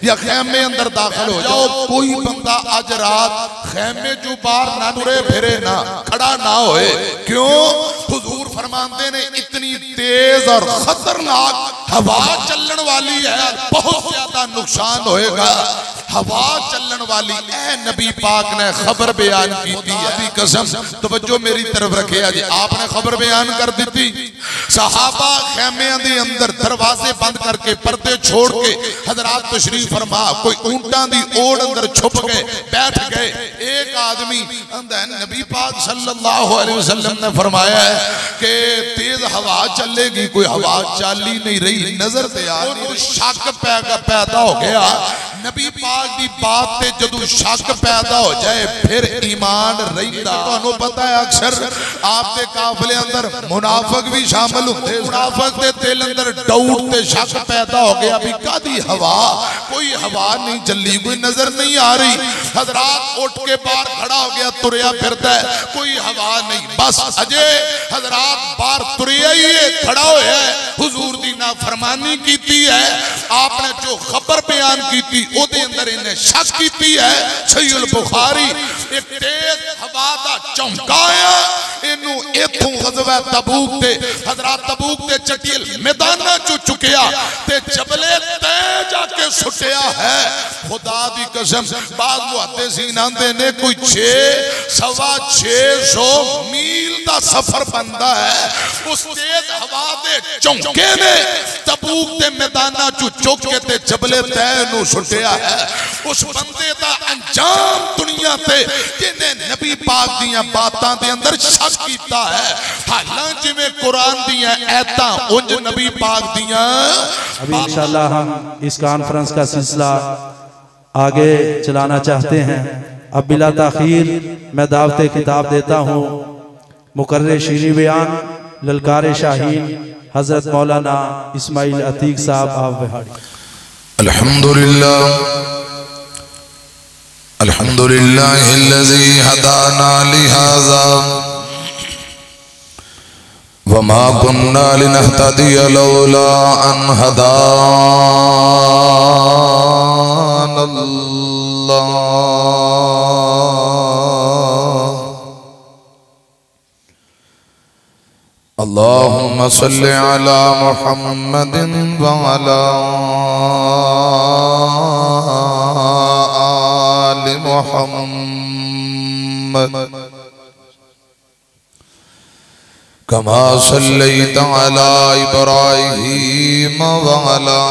یا خیمے اندر داخل ہو جاؤ، کوئی بندہ آج رات خیمے جو باہر نہ ٹرے پھرے نہ کھڑا نہ ہوئے. کیوں؟ حضور فرماندے نے اتنی تیز اور خطرناک ہوا چلن والی ہے، بہت زیادہ نقصان ہوئے گا. ہوا چلن والی اے نبی پاک نے خبر بیان کی تھی. ابھی قسم توجہ میری طرف رکھے آجی، آپ نے خبر بیان کر دی تھی. صحابہ خیمیاں دے اندر دروازے بند کر کے پردے چھوڑ کے حضرات تشریف فرما، کوئی اونٹاں دی اوڑ اندر چھپ گئے بیٹھ گئے. ایک آدمی نبی پاک صلی اللہ علیہ وسلم نے فرمایا ہے کہ تیز ہوا چلے گی، کوئی ہوا چالی نہیں رہی، نظر تے آ رہی. شک پیدا ہو گیا. نبی پاک دی بات تے جدو شک پیدا ہو جائے پھر ایمان رہندا. تو پتہ ہے اکثر آپ دے قافلے اندر منافق بھی شامل ہوتے. منافق دے دل اندر ڈاؤٹ تے شک پیدا ہو گیا بھی کدی ہوا، کوئی ہوا نہیں چلی، کوئی نظر نہیں آ رہی. حضرات اٹھ کے باہر کھڑا ہو گیا، تریا پھرتا ہے، کوئی ہوا نہیں. بس اجے حضرات باہر تریا ہی ہے، کھڑا ہویا ہے، حضور دی نافرمانی کیتی ہے. آپ نے جو خبر بیان کیتی او دے اندر انہیں شک کیتی ہے. صحیح البخاری ایک تیز ہوا دا چونکایا انہوں ایتھوں غزوہ تبوک تے حضرات تبوک تے چٹیل میدانہ جو چکیا تے جبلے تے جا کے سٹیا ہے. خدا دی قسم بعض محدثین آندے نے کوئی 600 میل دا سفر بندہ ہے. اس تیز ہوا دے چونکے نے تبوک تے میدانہ جو چکے تے جبلے تے نو سٹیا ہے. اس بندے دا انجام دنیا تے جنہیں نبی پاک دیاں باتاں دے اندر شک کیتا ہے. حالانکہ میں قرآن دیاں ایتاں انج نبی پاک دیاں. ابھی انشاءاللہ ہم اس کانفرنس کا سلسلہ آگے چلانا چاہتے ہیں. اب بلا تاخیر میں دعوت کتاب دیتا ہوں مقرر شیریں بیان للکار شاہین حضرت مولانا اسماعیل عتیق صاحب آپ بہاڑی. الحمدللہ الذی ہدانا لہذا وما کننا لنہتدی لولا ان ہدانا اللہ. اللہم صلی علی محمد وعلا آل محمد کما صلیت علی ابراہیم وعلا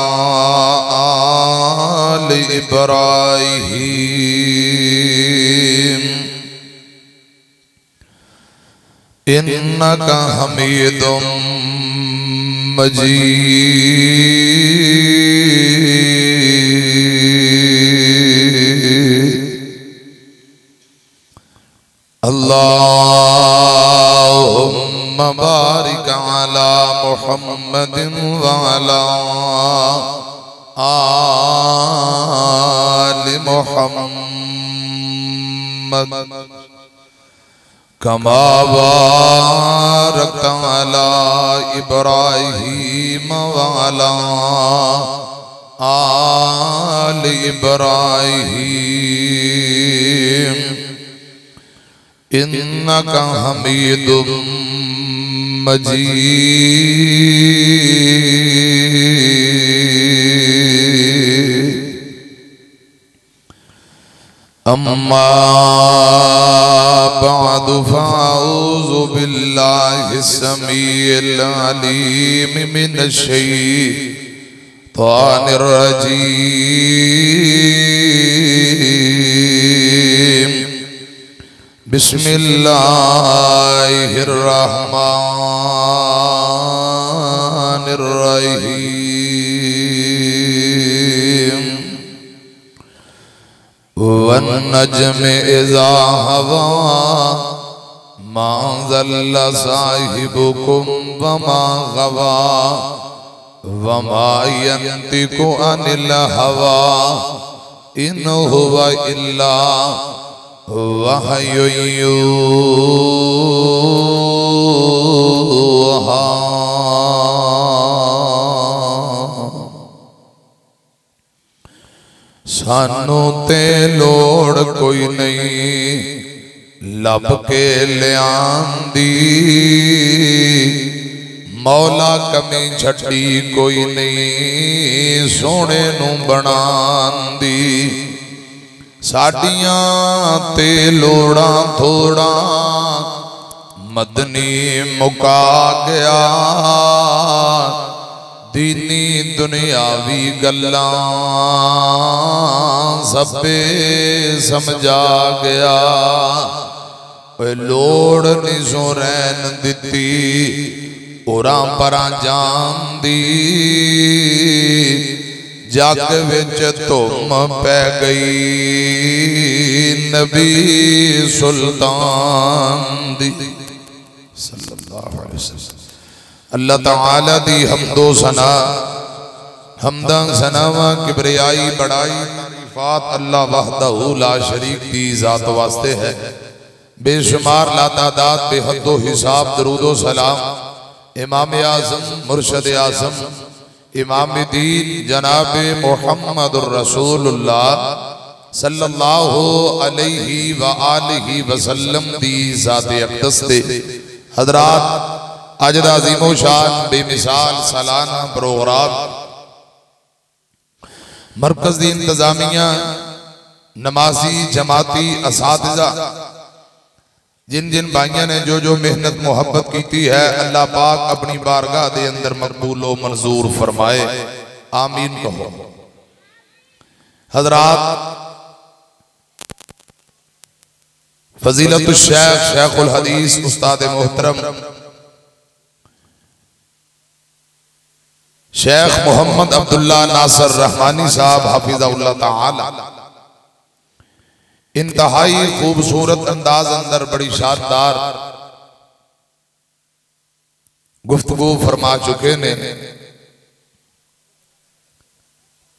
آل ابراہیم انکا حمید مجید. اللہم بارک علی محمد وعلا آل محمد کما بارکت علی ابراہیم وعلا آل ابراہیم انکا حمید مجید. اما بعد فاعوذ باللہ السمیع العلیم من الشیطان الرجیم. بسم اللہ الرحمن الرحیم. والنجم اذا ہوا ما ضل صاحبکم وما غوا وما ينطق عن الهوى ان هو الا وحی یوحی. سانوں تے لوڑ کوئی نہیں لب کے لیان دی مولا کمی چھٹی کوئی نہیں سونے نو بنان دی ساڑیاں تے لوڑاں تھوڑاں مدنی مکا گیا دینی دنیاوی گلاں سبے سمجھا گیا لوڑ نیزوں رین دیتی اوراں پراں جان دی جاگ وچ تم پہ گئی نبی سلطان دی صلی اللہ علیہ وسلم اللہ تعالیٰ دی حمد و ثنا حمداں ثناواں کبریائی بڑائی تعریفات اللہ وحدہ لا شریک دی ذات واسطے ہے بے شمار لا تعداد بے حد و حساب درود و سلام امام اعظم مرشد اعظم امام دین جناب محمد الرسول اللہ صلی اللہ علیہ وآلہ وسلم دی ذات اقدس دے حضرات آج دا عظیم و شان بے مثال سالانہ پروگرام مرکز دی انتظامیہ نمازی جماعتی اساتذہ جن جن بھائیاں نے جو محنت محبت کیتی ہے اللہ پاک اپنی بارگاہ دے اندر مقبول و منظور فرمائے آمین کہو حضرات فضیلت الشیخ شیخ الحدیث استاد محترم شیخ محمد عبداللہ ناصر رحمانی صاحب حافظ اللہ تعالی انتہائی خوبصورت انداز اندر بڑی شاندار گفتگو فرما چکے نے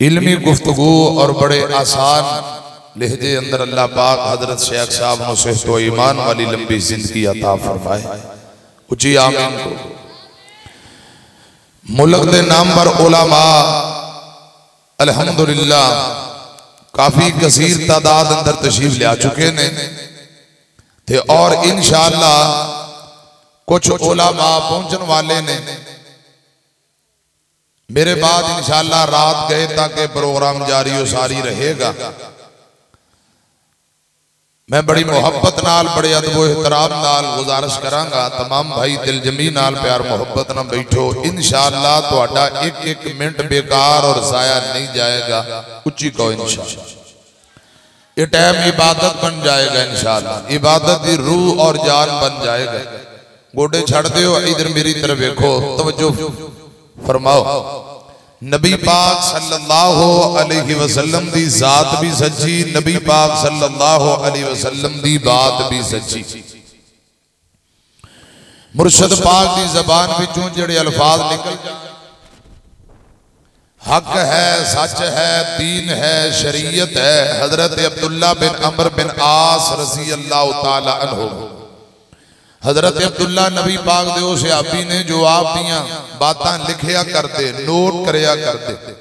علمی گفتگو اور بڑے آسان لہجے اندر اللہ پاک حضرت شیخ صاحب نے صحت و ایمان والی لمبی زندگی عطا فرمائے اچھی آمین کو ملک دے نامور علماء الحمدللہ کافی کثیر تعداد اندر تشریف لے آ چکے نے تھے اور انشاءاللہ کچھ علماء پہنچن والے نے میرے بعد انشاءاللہ رات گئے تاکہ پروگرام جاری و ساری رہے گا میں بڑی محبت نال بڑے ادب و احترام نال گزارش کرانگا تمام بھائی دل جمی نال پیار محبت نہ بیٹھو انشاءاللہ تو اٹھا ایک ایک منٹ بیکار اور ضائع نہیں جائے گا اچھی کو انشاءاللہ یہ ٹائم عبادت بن جائے گا انشاءاللہ عبادت دی روح اور جان بن جائے گا گوڑے چھڑ دے ہو ادھر میری طرف دیکھو توجہ فرماؤ نبی پاک صلی اللہ علیہ وسلم دی ذات بھی سچی نبی پاک صلی اللہ علیہ وسلم دی بات بھی سچی مرشد پاک دی زبان بھی چون جڑے الفاظ نکل جائے حق ہے سچ ہے دین ہے شریعت ہے حضرت عبداللہ بن عمر بن عاص رضی اللہ تعالی عنہ حضرت عبداللہ نبی پاک دے اسے صحابی نے جو آپ دیاں باتاں لکھیا کرتے نوٹ کریا کرتے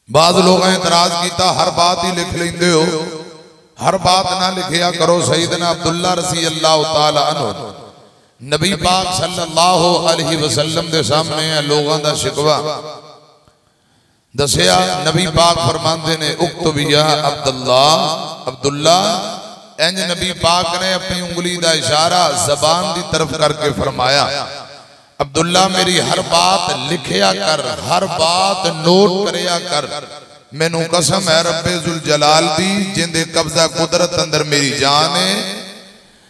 بعض لوگ اعتراض کیتا ہر بات ہی لکھ لیندے ہو ہر بات نہ لکھیا کرو سیدنا عبداللہ رضی اللہ تعالی عنہ نبی پاک صلی اللہ علیہ وسلم دے سامنے لوگاں دا شکوہ دسیا نبی پاک فرماندے نے اکتب یا عبداللہ اینج نبی پاک نے اپنی انگلی دا اشارہ زبان دی طرف کر کے فرمایا عبداللہ میری ہر بات لکھیا کر ہر بات نوٹ کریا کر میں نو قسم ہے رب ذوالجلال دی جن دے قبضہ قدرت اندر میری جان ہے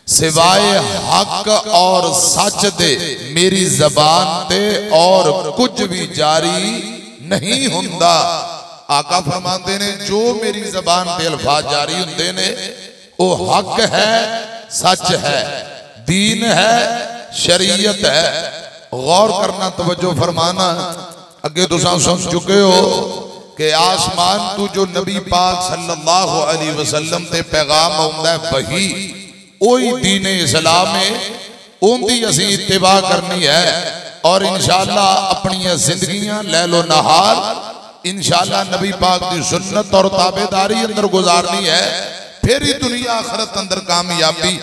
سوائے حق اور سچ دے میری زبان تے اور کچھ بھی جاری نہیں ہندہ آقا فرماندے نے جو میری زبان تے الفاظ جاری ہندے نے وہ حق ہے سچ ہے دین ہے شریعت ہے غور کرنا توجہ فرمانا اگے تو سن چکے ہو کہ آسمان تو جو نبی پاک صلی اللہ علیہ وسلم تے پیغام ہوندہ ہے وہی اوہی دین اسلام ہے ان دی اسی اتباع کرنی ہے اور انشاءاللہ اپنی زندگیاں لیل و نہار انشاءاللہ نبی پاک دی سنت اور تابعداری اندر گزارنی ہے، پھر ہی دنیا آخرت اندر کامیابی۔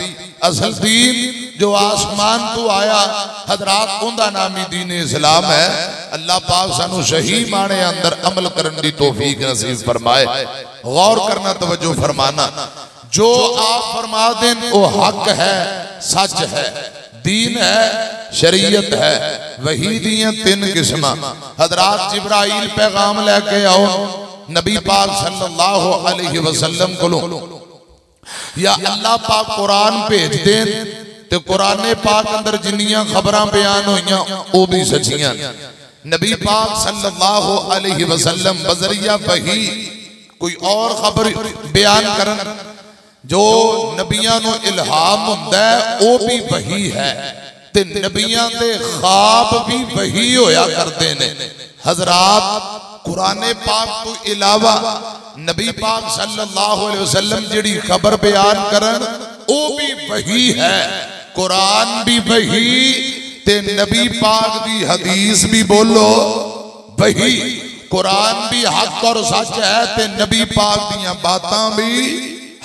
اصل دین جو آسمان تو آیا حضرات اندہ نامی دین اسلام ہے۔ اللہ پاک سانو صحیح معنی اندر عمل کرن دی توفیق نصیب فرمائے۔ غور کرنا، توجہ فرمانا، جو آپ فرما دیں وہ حق ہے، سچ ہے، دین ہے، شریعت ہے۔ وہی دیاں تین قسمہ۔ حضرات جبرائیل پیغام لے کے آؤ نبی پاک صلی اللہ علیہ وسلم کو لو، یا اللہ پاک قرآن بھیج دیں تو قرآن پاک اندر جنیاں خبراں بیان ہوئیاں وہ بھی سچیاں۔ نبی پاک صلی اللہ علیہ وسلم بذریعہ وحی کوئی اور خبر بیان کرن جو نبیاں نو الہام ہوندہ ہے وہ بھی وحی ہے، تے نبیاں دے خواب بھی وحی ہویا کرتے ہیں۔ حضرات قرآن پاک تو علاوہ نبی پاک صلی اللہ علیہ وسلم جڑی خبر بیان کرن وہ بھی وحی ہے، قرآن بھی وحی تے نبی پاک دی حدیث بھی بولو وحی۔ قرآن بھی حق اور سچ ہے تے نبی پاک دیاں باتاں بھی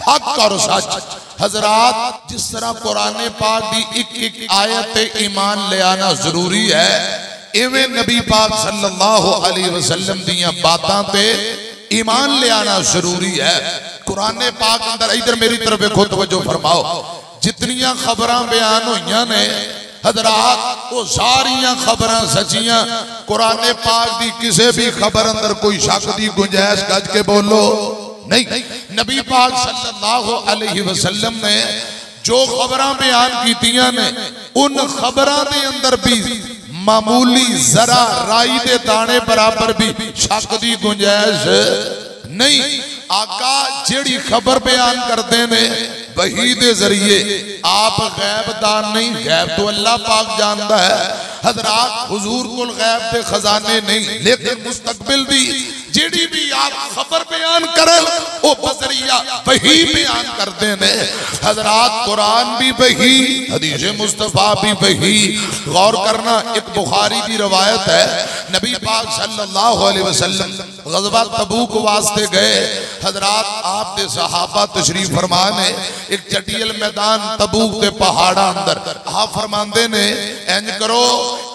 حق اور سچ۔ حضرات جس طرح قرآن پاک دی ایک آیت ایمان لے آنا ضروری ہے، ایویں نبی پاک صلی اللہ علیہ وسلم دیاں باتاں تے ایمان لے آنا ضروری ہے۔ قرآن پاک اندر ادھر میری طرف دیکھو، توجہ فرماؤ، جتنیاں خبراں بیان ہوئیاں نے حضرات وہ ساریاں خبراں سچیاں۔ قرآن پاک دی کسے بھی خبر اندر کوئی شک دی گنجائش گج کے بولو نہیں۔ نبی پاک صلی اللہ علیہ وسلم نے جو خبراں بیان کیتیاں نے ان خبراں دے اندر بھی معمولی ذرا رائی دے دانے برابر بھی شک دی گنجائش نہیں۔ آقا جیڑی خبر بیان کرتے ہیں وحی دے ذریعے، آپ غیب دان نہیں، غیب تو اللہ پاک جانتا ہے۔ حضرات حضور کل غیب دے خزانے نہیں، لیکن مستقبل دی جیڑی بھی آپ خبر بیان کرن وہ بذریعہ وحی بیان کرتے ہیں۔ حضرات قرآن بھی وحی، حدیث مصطفیٰ بھی وحی۔ غور کرنا، ایک بخاری کی روایت ہے، نبی پاک صلی اللہ علیہ وسلم غزوہ تبوک واسطے گئے۔ حضرات آپ دے صحابہ تشریف فرمانے ایک چٹیل میدان تبوک دے پہاڑا اندر آپ فرماندے نے اینج کرو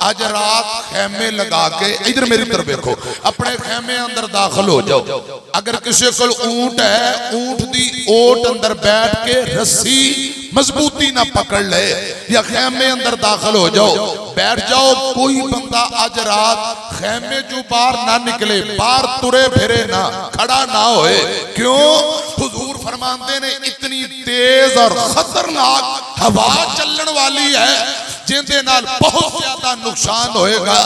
آج رات خیمے لگا کے، ادھر میری طرف دیکھو، اپنے خیمے اندر داخل ہو جاؤ۔ اگر کسی کل اونٹ ہے، اونٹ دی اوٹ اندر بیٹھ کے رسی مضبوطی نہ پکڑ لے، یا خیمے اندر داخل ہو جاؤ، بیٹھ جاؤ۔ کوئی بندہ آج رات خیمے جو باہر نہ نکلے، باہر ترے پھرے نہ، کھڑا نہ ہوئے۔ کیوں؟ حضور فرماندے نے اتنی تیز اور خطرناک ہوا چلن والی ہے جن دے نال بہت زیادہ نقصان ہوئے گا۔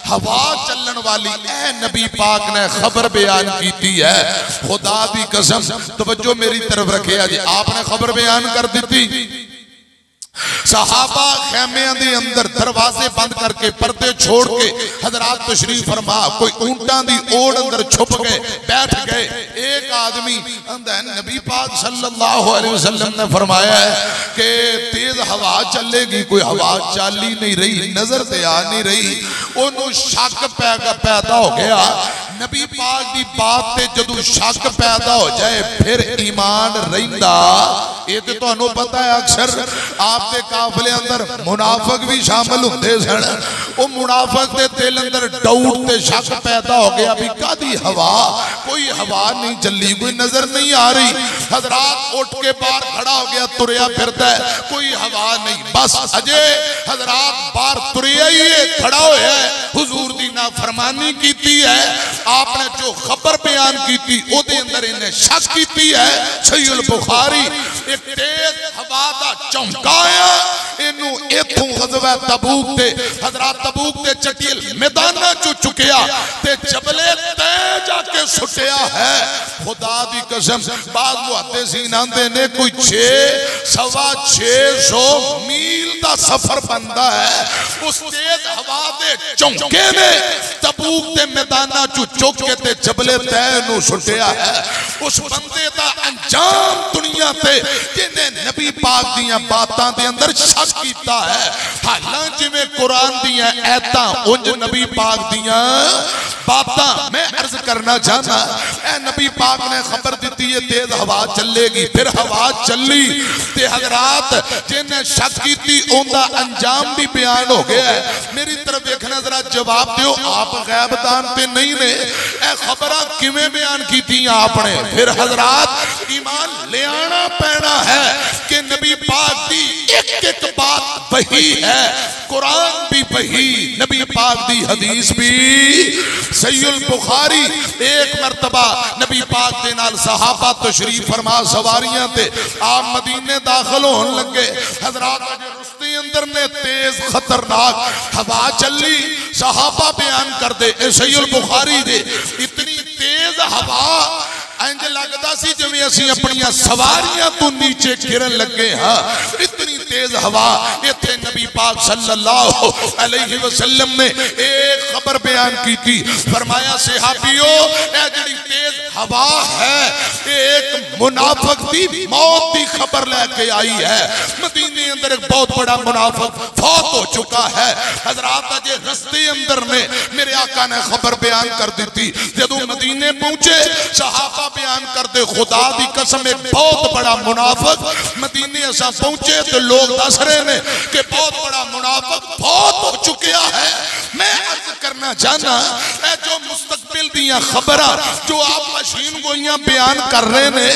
ہوا چلن والی اے نبی پاک نے خبر بیان کیتی ہے۔ خدا دی قسم، توجہ میری طرف رکھے آجی، آپ نے خبر بیان کر دیتی۔ صحابہ خیمیاں دے اندر دروازے بند کر کے پردے چھوڑ کے حضرات تشریف فرما، کوئی اونٹاں دی اوڑ اندر چھپ گئے، بیٹھ گئے۔ ایک آدمی اندر نبی پاک صلی اللہ علیہ وسلم نے فرمایا ہے کہ تیز ہوا چلے گی، کوئی ہوا چالی نہیں رہی، نظر دے آ نہیں رہی۔ انہوں شک پیدا ہو گیا۔ نبی پاک دی بات تے جدو شک پیدا ہو جائے پھر ایمان رہندہ۔ یہ تو انہوں پتہ ہے اکثر آپ دے قافلے اندر منافق بھی شامل ہوندے سن، وہ منافق دے دل اندر ڈاؤٹ تے شک پیدا ہو گیا بھی کدی ہوا، کوئی ہوا نہیں چلی، کوئی نظر نہیں آ رہی۔ حضرات اٹھ کے باہر کھڑا ہو گیا، تریا پھرتا ہے، کوئی ہوا نہیں۔ بس اجے حضرات باہر تریا ہی ہے، کھڑا ہویا ہے، حضور دی نافرمانی کیتی ہے۔ آپ نے جو خبر بیان کیتی او دے اندر انہیں شک کیتی ہے۔ صحیح البخاری ایک تیز ہوا دا چونکایا، انہوں ایتھوں غزوہ تبوک تے حضرات تبوک تے چٹیل میدانہ چو چکیا تے جبلے تے جا کے سٹیا ہے۔ خدا دی قسم، بعض محدثین آندے نے کوئی 600 میل دا سفر بندہ ہے۔ اس تیز ہوا دے چونکے نے تبوک تے میدانہ چو چوکے تے جبلے تے نو سٹیا ہے۔ اس بندے دا انجام دنیا تے جنہیں نبی پاک دیاں باتاں دے اندر شک کیتا ہے۔ حالانکہ میں قرآن دیاں ایتاں انج نبی پاک دیاں باتاں میں عرض کرنا چاہتا، اے نبی پاک نے خبر دیتی ہے تیز ہوا چلے گی، پھر ہوا چلی تے حضرات جنہیں شک کی تھی اوندہ انجام بھی بیان ہو گیا ہے۔ میری طرف ایکھنا ذرا جواب دیو، آپ غیب دانتے نہیں نے، اے خبرہ کیویں بیان کی تھی آپ نے؟ پھر حضرات ایمان لے آنا پینا ہے کہ نبی پاک دی ایک ایک بات وحی ہے، قرآن بھی وحی، نبی پاک دی حدیث بھی۔ صحیح البخاری ایک مرتبہ نبی پاک دے نال صحابہ تشریف فرما سواریاں تے آپ مدینے داخل ہون لگے، حضرات رستے اندر نے تیز خطرناک ہوا چلی، صحابہ بیان کر دے صحیح البخاری دے اتنی تیز ہوا انج لگتا سی جو اسی اپنی سواریاں تو نیچے گرن لگے ہاں، اتنی تیز ہوا۔ اتھے نبی پاک صلی اللہ علیہ وسلم نے ایک خبر بیان کی تھی، فرمایا صحابیو اے جڑی تیز ہوا ہے ایک منافق دی موت دی خبر لے کے آئی ہے، مدینے اندر ایک بہت بڑا منافق فوت ہو چکا ہے۔ حضرات اجے رستے اندر نے میرے آقا نے خبر بیان کر دی تھی، جدو مدینے پہنچے صحابہ بیان کر دے خدا دی قسم ایک بہت بڑا منافق مدینے ایسا پہنچے تو لوگ دس رہے نے کہ بہت بڑا منافق بہت ہو چکیا ہے۔ میں عرض کرنا چاہنا اے جو مستقبل دیاں خبرہ جو آپ مشین گوئیاں بیان کر رہے نے،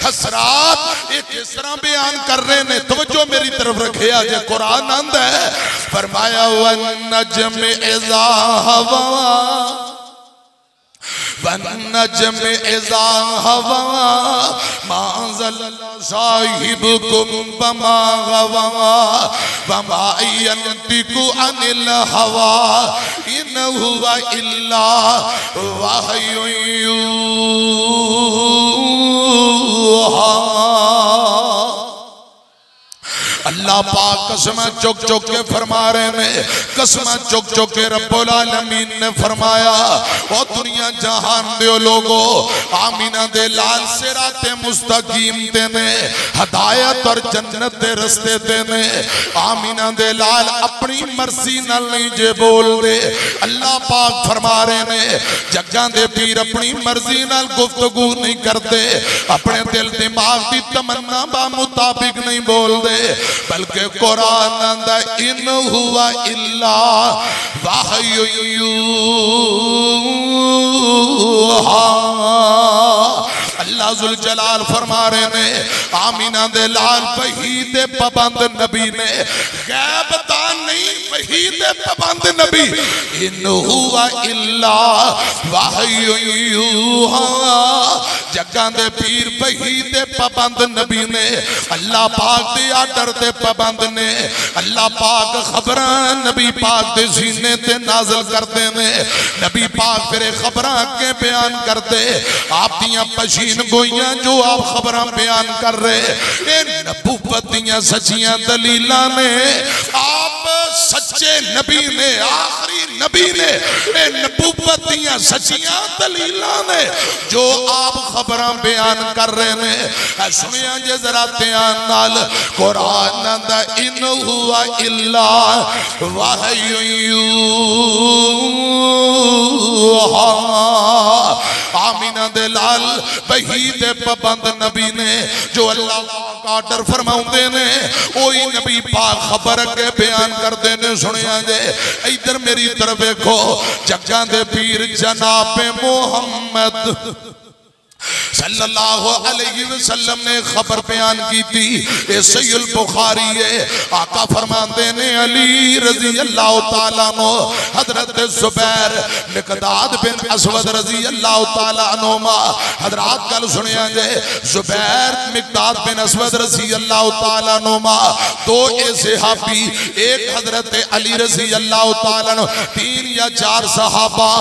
حسرات ایک اس طرح بیان کر رہے نے، توجہ میری طرف رکھے آجے قرآن اند ہے، فرمایا وَالنَّجْمِ اِذَا هَوَا وَالنَّجْمِ اِذَا هَوَا مَا ضَلَّ صَاحِبُكُمْ وَمَا غَوَا وَمَا يَنطِقُ عَنِ الْهَوَا إِنْ هُوَ إِلَّا وَحْيٌ يُوحَىٰ۔ اللہ پاک قسمہ چک چک کے فرما رہے ہیں، قسمہ چک چک کے رب العالمین نے فرمایا او دنیا جہان دیو لوگو آمینہ دے لال صراط مستقیم دینے ہدایت اور جنت دے رستے دینے، آمینہ دے لال اپنی مرضی نہ لیجے بول دے۔ اللہ پاک فرما رہے ہیں جگان دے پیر اپنی مرضی نہ گفتگو نہیں کرتے، اپنے دل دماغ دی تمنا با مطابق نہیں بول دے، بلکہ قرآن اندہ ان ہوا اللہ وحی یوحیٰ۔ اللہ ذوالجلال فرما رہے ہیں آمینہ دے لال وحی دے پابند نبی نے، غیب دان نہیں وحی دے پابند نبی، ان ہوا اللہ وحی یوحیٰ۔ جگان دے پیر وحی دے پابند نبی نے، اللہ پاک دے آڈر دے پابند نے، اللہ پاک خبران نبی پاک دے سینے تے نازل کرتے ہیں، نبی پاک پھر خبران کے بیان کرتے، آپ دیاں پشین گوئیاں جو آپ خبران بیان کر رہے، اے نبوت دیاں سچیاں دلیلہ نے، آپ سچے نبی نے، آخری نبی نے، اے نبوت دیاں سچیاں دلیلہ نے جو آپ خبران بیان کر رہے ہیں۔ سنیاں جے ذرا تیان نال قرآن اندہ ان ہوا اللہ وحی یوحیٰ۔ آمینہ دے لال وحی دے پابند نبی نے جو اللہ پاک آڈر فرماؤں دے نے، اوہی نبی پاک خبر کے بیان کر دینے۔ سنیاں جے ادھر میری طرف ایکھو جگان دے پیر جناب محمد صلی اللہ علیہ وسلم نے خبر بیان کی تھی، اے صحیح البخاری ہے، آقا فرمان دینے علی رضی اللہ تعالیٰ عنہ حضرت زبیر مقداد بن اسود رضی اللہ تعالیٰ عنہ، حضرات کل سنیاں جائے زبیر مقداد بن اسود رضی اللہ تعالیٰ عنہ، دو صحابی، ایک حضرت علی رضی اللہ تعالیٰ عنہ، 3 یا 4 صحابہ،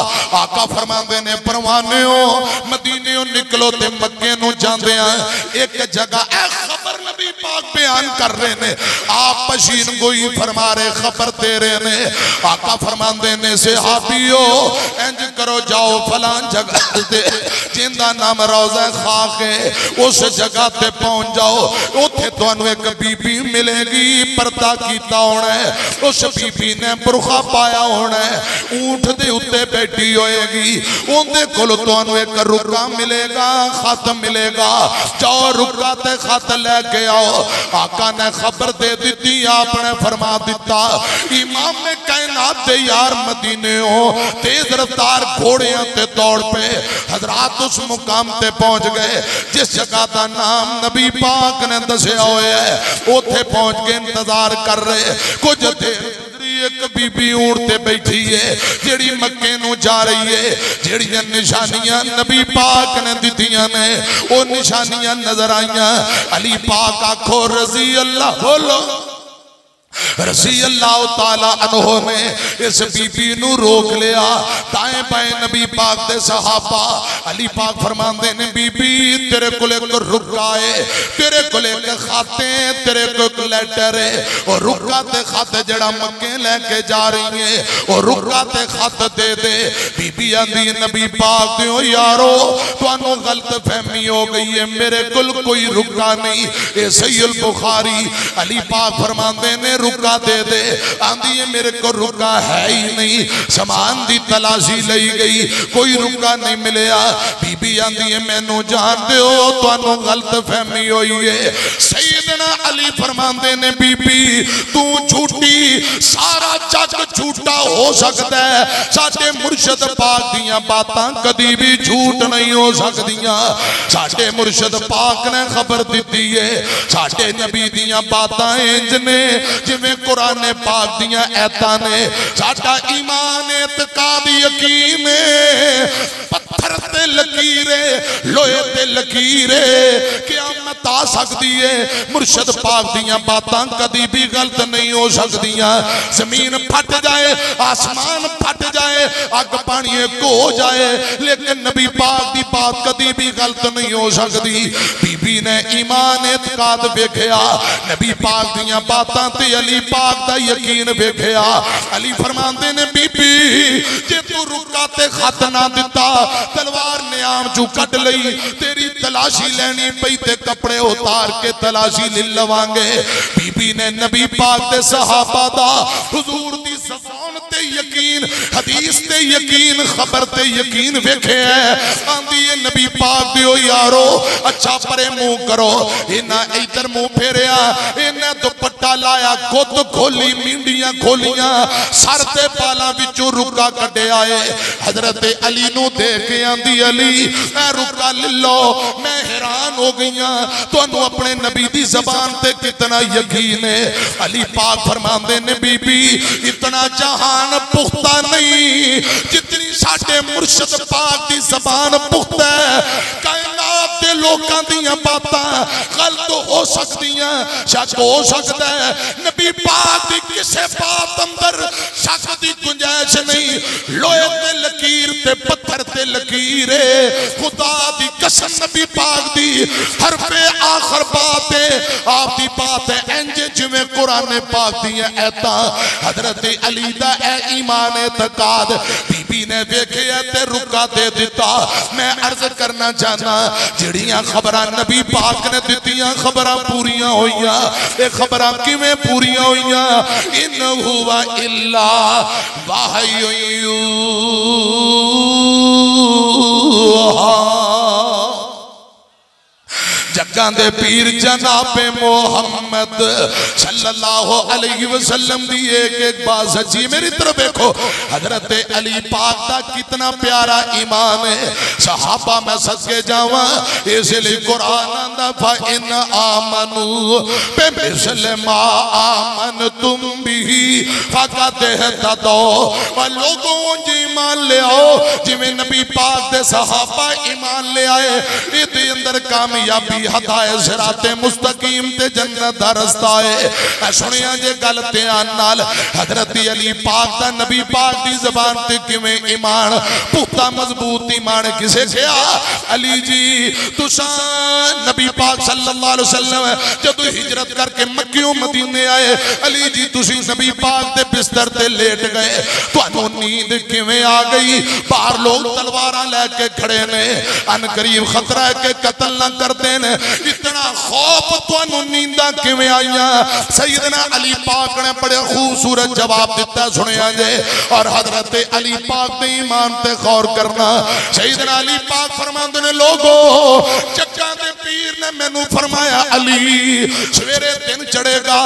آقا فرمان دینے پروانیوں مدینیوں نکلو تے مکے نو جاندے ہیں، ایک جگہ اے خبر نبی پاک پہ بیان کر رہے نے آپ پشین گوئی فرما رہے خبر دے رہے نے آقا فرمان دینے صحابیو انج کرو جاؤ فلان جگہ دے جندہ نام روزہ خاک ہے اس جگہ تے پہنچ جاؤ اتھے تو انوے ایک بی بی ملے گی پردہ کیتا ہونا ہے اس بی بی نے برخہ پایا ہونا ہے اونٹ دے اتے بیٹھی ہوئے گی ان دے کلو تو انوے ایک رکا ملے گا خط ملے گا جاؤ رکا تے خط لے کے آؤ آقا نے خبر دے دیتی آپ نے فرما دیتا امام کائنات دے یار مدینے ہو تیز رفتار گھوڑیاں تے دوڑ پہ حضرات اس مقام تے پہنچ گئے جس جگہ دا نام نبی پاک نے دسے ہوئے ہے اوتھے پہنچ کے انتظار کر رہے کچھ دیر ایک بی بی اونٹے بیٹھی ہے جیڑی مکے نو جا رہی ہے جیڑی نشانیاں نبی پاک نے دیتیاں نے وہ نشانیاں نظر آئیاں علی پاک آکھو رضی اللہ بولو رضی اللہ تعالیٰ عنہ نے اس بی بی نو روک لیا دائیں بائیں نبی پاک دے صحابہ علی پاک فرمان دے نے بی بی تیرے کو لے کر رکائے تیرے کو لے کر خاتیں تیرے کو ایک لیٹر ہے اور رکاتے خات جڑا مکے لے کے جا رہی ہیں اور رکاتے خات دے دے بی بی آندھی نبی پاک دیو یارو تو انو غلط فہمی ہو گئی ہے میرے کل کوئی رکا نہیں اے سی البخاری علی پاک فرمان دے نے رکا دے دے آندھی ہے میرے کو رکا ہے ہی نہیں سامان دی تلاشی لئی گئی کوئی رکا نہیں ملیا بی بی آندھی ہے میں نو جان دے ہو تو انو غلط فہمی ہوئی ہے سیدنا علی فرمان دے نے بی بی تو جھوٹی سارا جگ جھوٹا ہو سکتا ہے ساٹھے مرشد پاک دیاں باتاں کدی بھی جھوٹ نہیں ہو سکتیاں ساٹھے مرشد پاک نے خبر دیتی ہے ساٹھے نبی دیاں باتاں انجنے جویں قرآن پاک دیاں ایتانے ساٹھا ایمان اعتقاد یقین پتھر تے لکیرے لوہے تے لکیرے قیامت آ سکتی ہے مرشد پاک دیاں باتاں کدی بھی غلط نہیں ہو سکتیاں زمین پھٹ جائے آسمان پھٹ جائے آگ پانی ایک ہو جائے لیکن نبی پاک دی بات کدی بھی غلط نہیں ہو سکتی بی بی نے ایمان اعتقاد بیکھیا نبی پاک دیاں باتاں تے علی پاک دا یقین بیکھیا علی فرمان دے نے بی بی جے تو رکا تے خط نہ دیتا تلوار نیام جو کٹ لئی تیری تلاشی لینی پئی تے کپڑے اتار کے تلاشی للوانگے بی بی نے نبی پاک دے صحابہ دا حضور دی زبان تے یقین حدیث تے یقین خبر تے یقین ویکھے ہیں آندھی ہے نبی پاک دیو یارو اچھا پرے منہ کرو انہاں ایدر منہ پھیریا انہاں دوپٹا لایا گود کھولی مینڈیاں کھولیاں سر تے پالا وچوں رکا کٹے آئے حضرت علی نو دیکھے آندھی علی اے رکا للو میں حیران ہو گئیاں تو انہوں اپنے نبی دی زبان تے کتنا یقین ہے علی پاک فرمان دے نبی بی اتنا جہان پختہ نہیں جتنی ساٹھے مرشد پاک دی زبان پختہ ہے کائنات دے لوکاں دیاں باتاں غلط ہو سکتیاں شک ہو سکتا ہے نبی پاک دی کسے بات اندر شک دی گنجائش نہیں لوہے تے لکیر تے پتھر تے لکیرے خدا دی قسم نبی پاک دی حرف آخر بات ہے آپ دی بات ہے انجے جویں قرآن پاک دی ایتا حضرت علی دا اے ایمان اعتقاد بی بی نے دیکھے تے رکا دے دیتا میں عرض کرنا چاہنا جڑیاں خبران نبی پاک نے دیتیاں خبران پوریاں ہوئیاں ایک خبران کیویں پوریاں ہوئیاں ان ہوا الا وحی جگاں دے پیر جناب محمد صلی اللہ علیہ وسلم دی ایک بات سچی میری طرف دیکھو حضرت علی پاک دا کتنا پیارا ایمان ہے صحابہ میں صدقے جاواں اس لئے قرآن اندہ فَإِنْ آمَنُوا بِمِثْلِ مَا آمَنْتُمْ بِهِ فَقَدْ اهْتَدَوْا اور لوگوں جو ایمان لے آؤ جویں نبی پاک دے صحابہ ایمان لے آئے یہ دے اندر کامیابی حد پتہ ہے صراط مستقیم تے جنت دا رستہ ہے سنیا جے گل دھیان نال حضرت علی پاک دا نبی پاک دی زبان تے کیویں ایمان پختہ مضبوط ایمان کسے کیا علی جی تساں نبی پاک صلی اللہ علیہ وسلم جدو ہجرت کر کے مکیوں مدینے آئے علی جی تسی نبی پاک دے بستر تے لیٹ گئے تو انہوں نیند کیویں آ گئی باہر لوگ تلواراں لے کے کھڑے نے ان قریب خطرہ ہے کہ قتل نہ کر دینے اتنا خوف تو انہوں نیندہ کیویں آئیاں سیدنا علی پاک نے بڑے خوبصورت جواب دیتا سنے آجے اور حضرت علی پاک نے ایمان تے غور کرنا سیدنا علی پاک فرمان دینے لوگو چچا دے پیر نے میں نو فرمایا علی سویرے دن چڑھے گا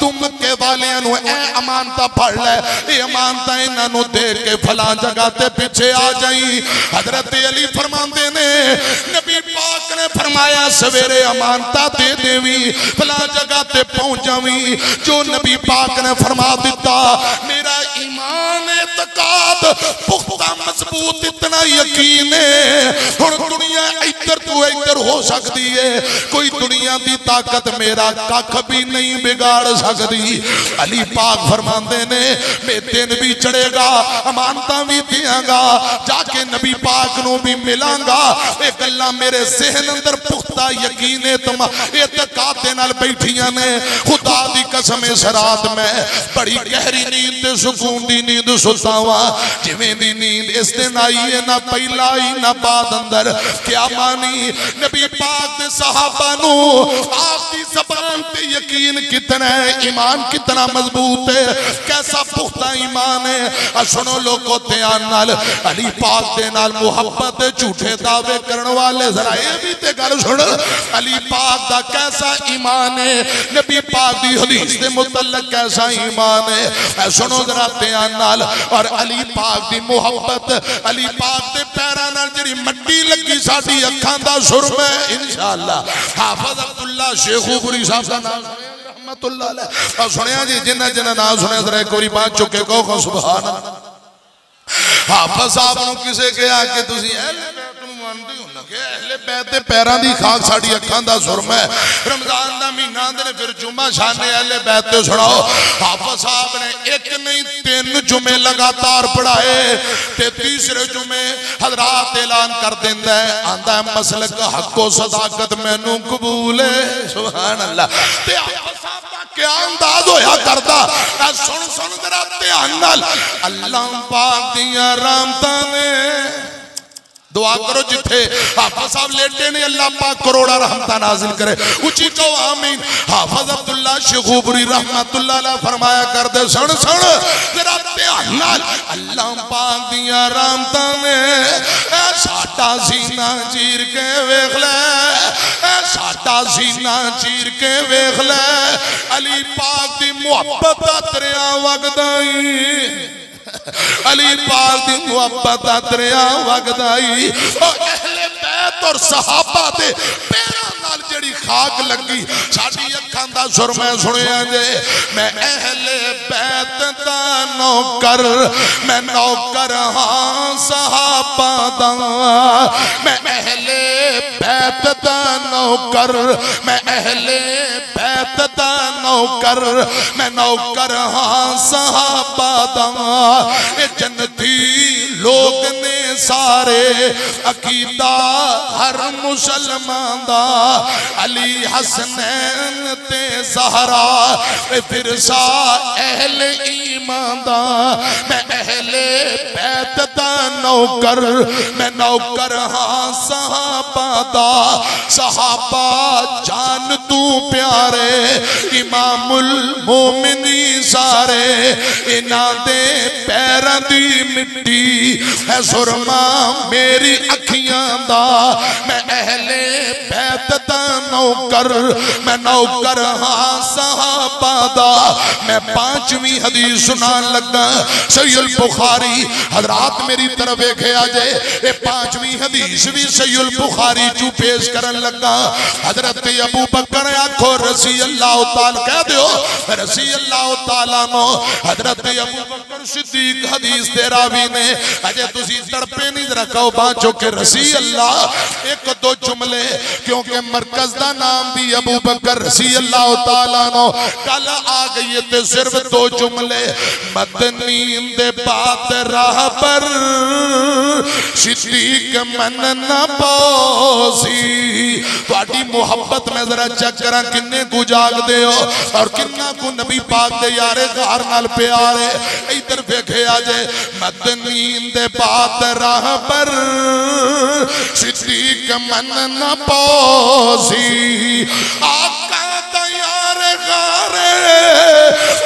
تم کے والے انو اے امانتا پڑھ لے اے امانتا انہوں دے کے پھلا جگہ تے پیچھے آ جائیں حضرت علی فرمان دینے نبی پاک نے فرمایا سویرے امانتا دے دیویں پھلا جگہ تے پہنچ جاویں جو نبی پاک نے فرما دیتا میرا ایمان اعتقاد پختہ مضبوط اتنا یقین ہے اور دنیا ایتر تو ایتر ہو سکتی ہے کوئی دنیا دی طاقت میرا کاکھ بھی نہیں بگاڑ سکتی علی پاک فرمان دینے میں دن بھی چڑھے گا امانتا بھی دیاں گا جا کے نبی پاک نو بھی ملان گا ایک اللہ میرے ذہن اندر پختہ یقین اعتقاد نال بیٹھیاں نے خدا دی قسم سرات میں بڑی گہری نیند سکون دی نیند ستا ہوا جویں دی نیند اس دن آئی ہے نہ پہلا آئی نہ بعد اندر کیا مانی نبی پاک دے صحابہ نو آپ دی زبان پہ یقین کتنا ہے ایمان کتنا مضبوط ہے کیسا پختہ ایمان ہے سنو لوگوں دھیان نال علی پاک دے نال محبت جھوٹے دعوے کرنے والے ذرا یہ بھی تے گل سن علی پاک دا کیسا ایمان ہے نبی پاک دی حدیث دے متعلق کیسا ایمان ہے سنو ذرا دھیان نال اور علی پاک دی محبت علی پاک دے پیراں نال جڑی مٹی لگی ساڈی اکھاں دا سرما ہے انشاءاللہ حافظ عبداللہ شیخ گری صاحب دا نام رحمت اللہ علیہ اور سنیا جی جنہ جنہ نام سنے ذرا کوئی بات چکے کو سبحان اللہ حافظ صاحب نو کسے کہا کہ تسی اہل بیت نو مانتے ہو لگے اہل بیت پیران دی خاک ساڑی اکھان دا سرم ہے رمضان دا مہینہ نے پھر جمعہ شانے اہل بیت تے سناؤ حافظ صاحب نے ایک نہیں 3 جمعے لگاتار پڑھائے تے تیسرے جمعے حضرات اعلان کر دیندہ ہے آندہ ہے مسلک حق و صداقت میں نو قبول ہے سبحان اللہ تے حافظ صاحب کیا انداز ہویا کرتا سن سن درہ دھیان اللہ پاک دیا رحمتانے دعا کرو جتھے حافظ صاحب لیٹے نے اللہ پاک کروڑا رحمتہ نازل کرے اچھی کو آمین حافظ عبداللہ شغوبری رحمت اللہ علیہ فرمایا کر دے سن سن ذرا دھیان اللہ پاک دیا رحمتہ نے اے ساٹا سینہ چیر کے ویخ لے اے ساٹا سینہ چیر کے ویخ لے علی پاک دی محبت اتریا وقتائی علی پاک دی محبت اتریا وقتائی اور اہل بیت اور صحابہ دے پیران نال جڑی خاک لگی ساڑھی اکھان دا سرمے سنے آجے میں اہل بیت دا نوکر میں نوکر ہاں صحابہ دا میں اہل بیت دا نوکر میں اہل بیت دا نوکر میں نوکر ہاں صحابہ دا اے جنتی لوگ نے سارے عقیدہ ہر مسلمان دا علی حسنین تے زہرا اے فرسا اہل ایمان دا میں اہل بیت دا نوکر میں نوکر ہاں صحابہ دا صحابہ جان تو پیارے امام المومنی سارے انہاں دے پیران دی مٹی ہے سرما میری اکھیاں دا میں اہل بیت دا نوکر بکر میں نوکر ہاں صحابہ دا میں 5ویں حدیث سنان لگا صحیح البخاری حضرات میری طرف ایک ہے آجے اے 5ویں حدیث بھی صحیح البخاری جو پیش کرن لگا حضرت ابو بکر آکھو رضی اللہ تعالیٰ کہہ دیو رضی اللہ تعالیٰ نو حضرت ابو بکر صدیق حدیث دے راوی نے اجے تسی تڑپے نہیں رکھو بانچو کہ رضی اللہ ایک دو جملے کیونکہ مرکز دا نام بھی ابو بکر رضی اللہ تعالیٰ نو کل آگئی تے صرف 2 جملے مدنی دے بات راہ پر صدیق من نہ پوسی تو آٹی محبت میں ذرا چیک کرا کنے کو جاگ دے ہو اور کنہ کو نبی پاک دے یارے غار نال پیارے ایدر بیکھے آجے مدنی دے بات راہ پر صدیق من نہ پوسی آقا تیار غارے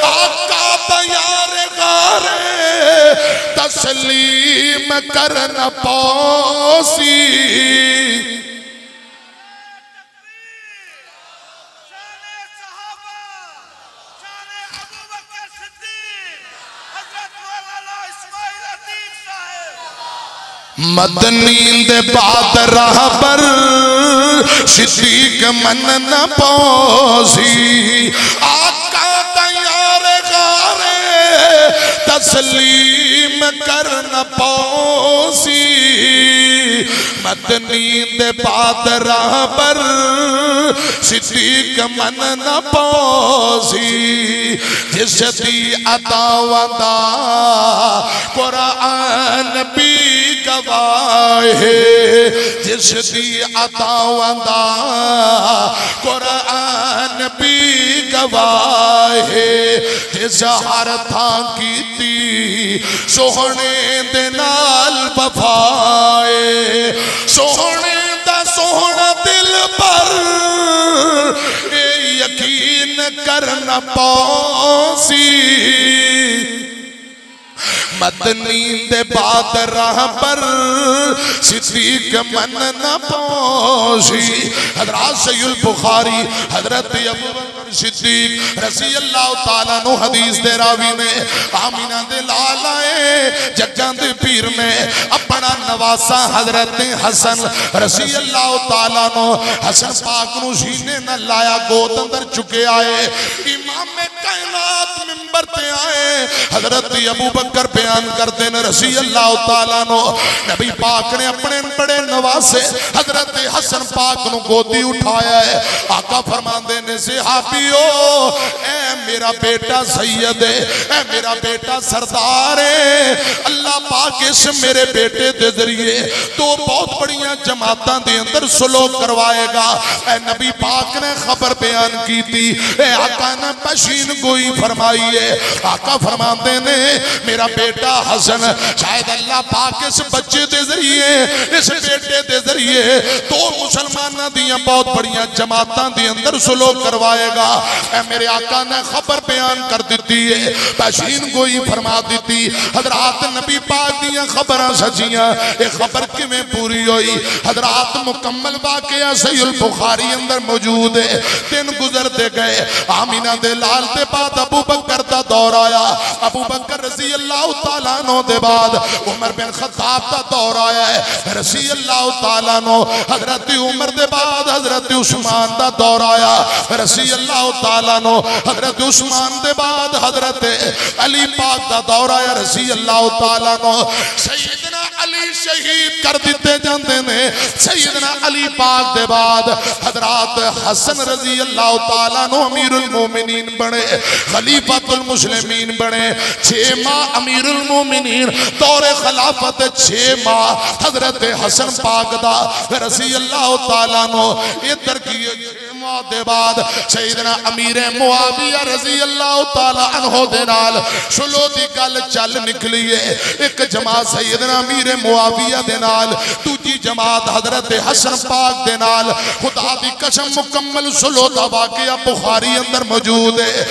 آقا تیار غارے تسلیم کرنا پوسی مدنی دے بات راہ پر صدیق من نہ پوسی آقا تیار غارے تسلیم کرنا پوسی مدنی دے بات راہ پر صدیق من نہ پوسی جس دی عطا ودا قرآن بھی گواہے جس دی عطا ودا قرآن بھی گواہے جس ہر تھا کی تھی سوہنے دے نال وفائے سوہنے دا سوہنا دل پر اے یقین کرنا پوسی مدنی دے بات راہ پر صدیق من نہ پوسی حضرات صحیح البخاری حضرت ابو بکر صدیق رضی اللہ تعالیٰ نو حدیث دے راوی نے آمینہ دے لالائے جگجان دے پیر نے اپنا نواسا حضرت حسن رضی اللہ تعالیٰ نو حسن پاک نو سینے نہ لایا گود اندر چکے آئے امام کائنات منبر تے آئے حضرت ابو بکر بیان کرتے ہیں رضی اللہ تعالیٰ نو نبی پاک نے اپنے بڑے نواسے حضرت حسن پاک نو گودی اٹھایا ہے آقا فرمان دینے سے حافیو اے میرا بیٹا سید ہے اے میرا بیٹا سردار ہے اللہ پاک اس میرے بیٹے دے ذریعے تو بہت بڑیاں جماعتاں دے اندر سلوک کروائے گا اے نبی پاک نے خبر بیان کی تھی اے آقا نے پشین گوئی فرمائی ہے آقا فرمان دینے میرا بیٹا حسن شاید اللہ پاک اس بچے دے ذریعے اس بیٹے دے ذریعے تو مسلمانہ دیاں بہت بڑیاں جماعتاں دی اندر سلوک کروائے گا اے میرے آقا نے خبر بیان کر دیتی ہے پشین گوئی فرما دیتی حضرات نبی پاک دیاں خبریں سچیاں ایک خبر کی میں پوری ہوئی حضرات مکمل واقعہ صحیح البخاری اندر موجود ہے دن گزرتے گئے آمینہ دے لال دے بعد ابو بکر دا دور آیا ابو بکر رضی اللہ تعالیٰ نو دے بعد عمر بن خطاب دا دور آیا ہے رضی اللہ تعالیٰ نو حضرت عمر دے بعد حضرت عثمان دا دور آیا رضی اللہ تعالیٰ نو حضرت عثمان دے بعد حضرت علی پاک دا دور آیا رضی اللہ تعالیٰ نو سیدنا علی شہید کر دیتے جاندے نے سیدنا علی پاک دے بعد حضرات حسن رضی اللہ تعالیٰ نو امیر المومنین بنے خلیفۃ المسلمین بنے 6 ماہ امیر المومنین دور خلافت 6 ماہ حضرت حسن پاک دا رضی اللہ تعالیٰ نو ادھر کی 6 ماہ دے بعد سیدنا امیر معاویہ رضی اللہ تعالیٰ عنہ دے نال سلو دی گل چل نکلیے ایک جماعت سیدنا امیر معاویہ دے نال دوجی جماعت حضرت حسن پاک دے نال خدا دی قسم مکمل سلو دا واقعہ بخاری اندر موجود ہے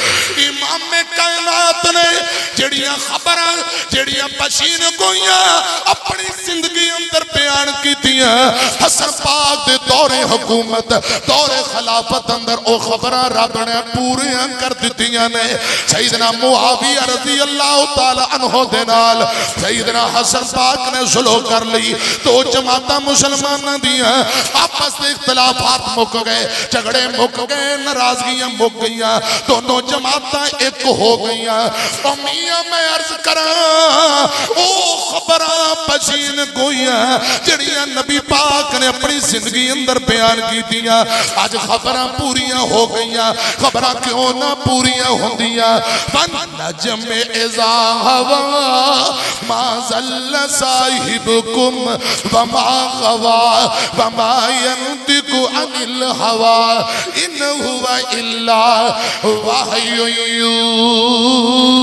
امام کائنات نے جڑیاں خبریں جڑیاں پشین گویاں اپنی زندگی اندر بیان کی دیاں حسن پاک دے دور حکومت دور خلافت خلافت اندر او خبرہ رب نے پوریاں کر دیتیاں نے سیدنا معاویہ رضی اللہ تعالیٰ عنہ دینال سیدنا حسن پاک نے سلو کر لی تو جماعتہ مسلمان دیا آپس میں اختلافات مک گئے جھگڑے مک گئے ناراضگیاں مک گئیاں دونوں جماعتہ ایک ہو گئیاں اور میاں میں عرض کراں او خبرہ پشین گوئیاں جڑیاں نبی پاک نے اپنی زندگی اندر بیان کی دیا آج خبرہ پوریاں ہو گئیاں خبرہ کیوں نہ پوریاں ہوں دیا وَالنَّجْمِ اِذَا هَوَىٰ مَا ضَلَّ صَاحِبُكُمْ وَمَا غَوَىٰ وَمَا يَنطِقُ عَنِ الْهَوَىٰ إِنْ هُوَ إِلَّا وَحْيٌ يُوحَىٰ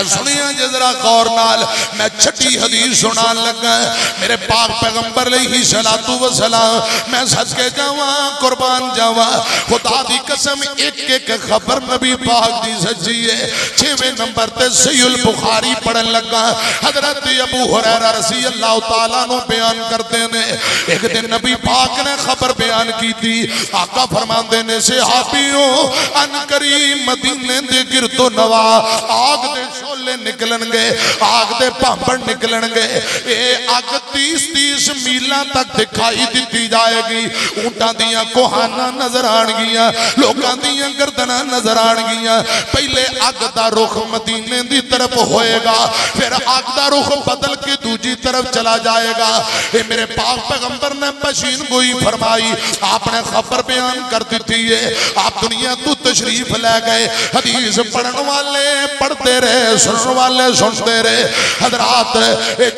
سنیاں جذرا غور نال میں چھٹی حدیث سنان لگا میرے پاک پیغمبر علیہ السلام میں سچ کے جاواں قربان جاواں خدا دی قسم ایک ایک خبر نبی پاک دی سچی ہے 6ویں نمبر تے صحیح البخاری پڑھن لگا حضرت ابو ہریرہ رضی اللہ تعالیٰ نو بیان کرتے ہیں ایک دن نبی پاک نے خبر بیان کی تھی آقا فرماندے نے صحابیوں ان کریم مدینے دے گرد و نوا آگ دے شولے نکلن گے آگ دے پامپڑ نکلن گے اے آگ 30 میلہ تک دکھائی دیتی جائے گی اونٹاں دیاں کوہانا نظر آن گیا لوگاں دیاں گردنا نظر آن گیا پہلے آگ دا رخ مدینے دی طرف ہوئے گا پھر آگ دا رخ بدل کے دوجی طرف چلا جائے گا اے میرے پاک پیغمبر نے پشین گوئی فرمائی آپ نے خبر بیان کر دیتی ہے آپ دنیا تو تشریف لے گئے حدیث پڑھن والے پڑھتے رہے سنن والے سنتے رہے حضرات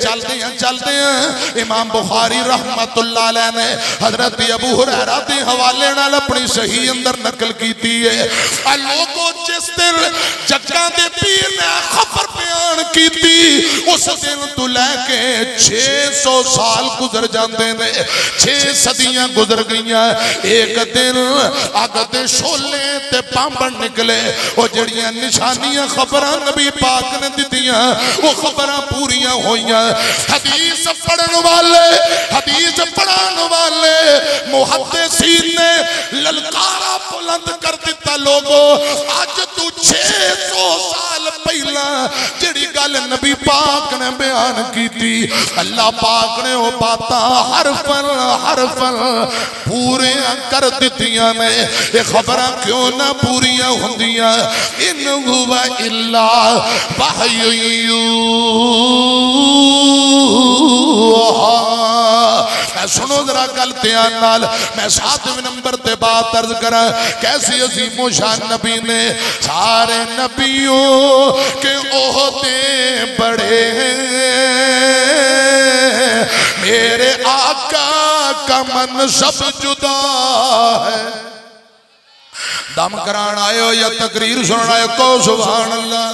چلتے ہیں امام بخاری رحمت اللہ علیہ نے حضرت ابو ہریرہ دی حوالے نال اپنی صحیح اندر نقل کیتی ہے لوگوں جس دن جگہ دے پیر نے خبر بیان کیتی اس دن تو لے کے 600 سال گزر جاندے نے 6 صدیاں گزر گئیاں ایک دن آگ دے شولے تے پامبڑ نکلے اور جڑیاں نشانیاں خبران نبی پاک نے دیتیاں وہ خبران پوریاں ہوئیاں حدیث پڑھن والے محدثین نے للکارہ بلند کر دیتا لوگوں آج تو 600 سال پہلا جڑی گل نبی پاک نے بیان کی تھی اللہ پاک نے وہ باتا حرفاً پوریاں کر دیتیاں نے یہ خبران کیوں نہ پوریاں ہوندیاں ان ہوا اللہ وحی یوحیٰ سنو ذرا کل تیان نال میں 7ویں نمبر تے بات عرض کرا کیسی عظیم و شان نبی نے سارے نبیوں کے عہدے بڑے ہیں میرے آقا کا منصب جدا ہے دم کران آئے ہو یا تقریر سنن آئے کو سبحان اللہ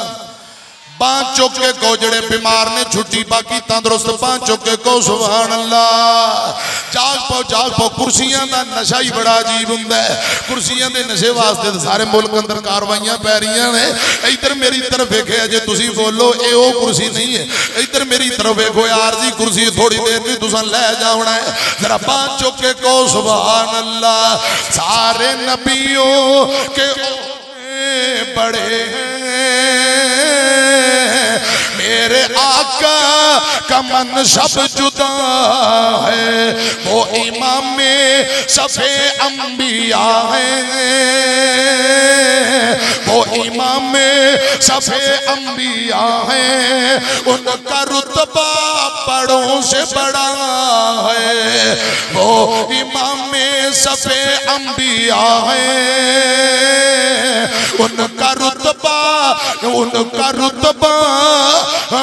پانچ چوکے کو جڑے بیمار نے چھٹی باقی تندرست پانچ چوکے کو سبحان اللہ جاگ پو کرسیاں دا نشائی بڑا عجیب ہوں ہے کرسیاں دے نشے واسطے سارے ملک اندر کاروائیاں پیریاں ہیں ایدر میری طرف ایک ہے جے تسی بولو اے او کرسی نہیں ہے ایدر میری طرف ایک ہوئے عارضی کرسی تھوڑی دیر میں تسان لے جاؤنا ہے ذرا پانچ چوکے کو سبحان اللہ سارے نبیوں کے عہدے بڑے ہیں میرے آقا کا منصب جدا ہے وہ امام صفے انبیاء ہیں وہ امام صفے انبیاء ہیں ان کا رتبہ بڑوں سے بڑا ہے وہ امام صفے انبیاء ہیں ان کا رتبہ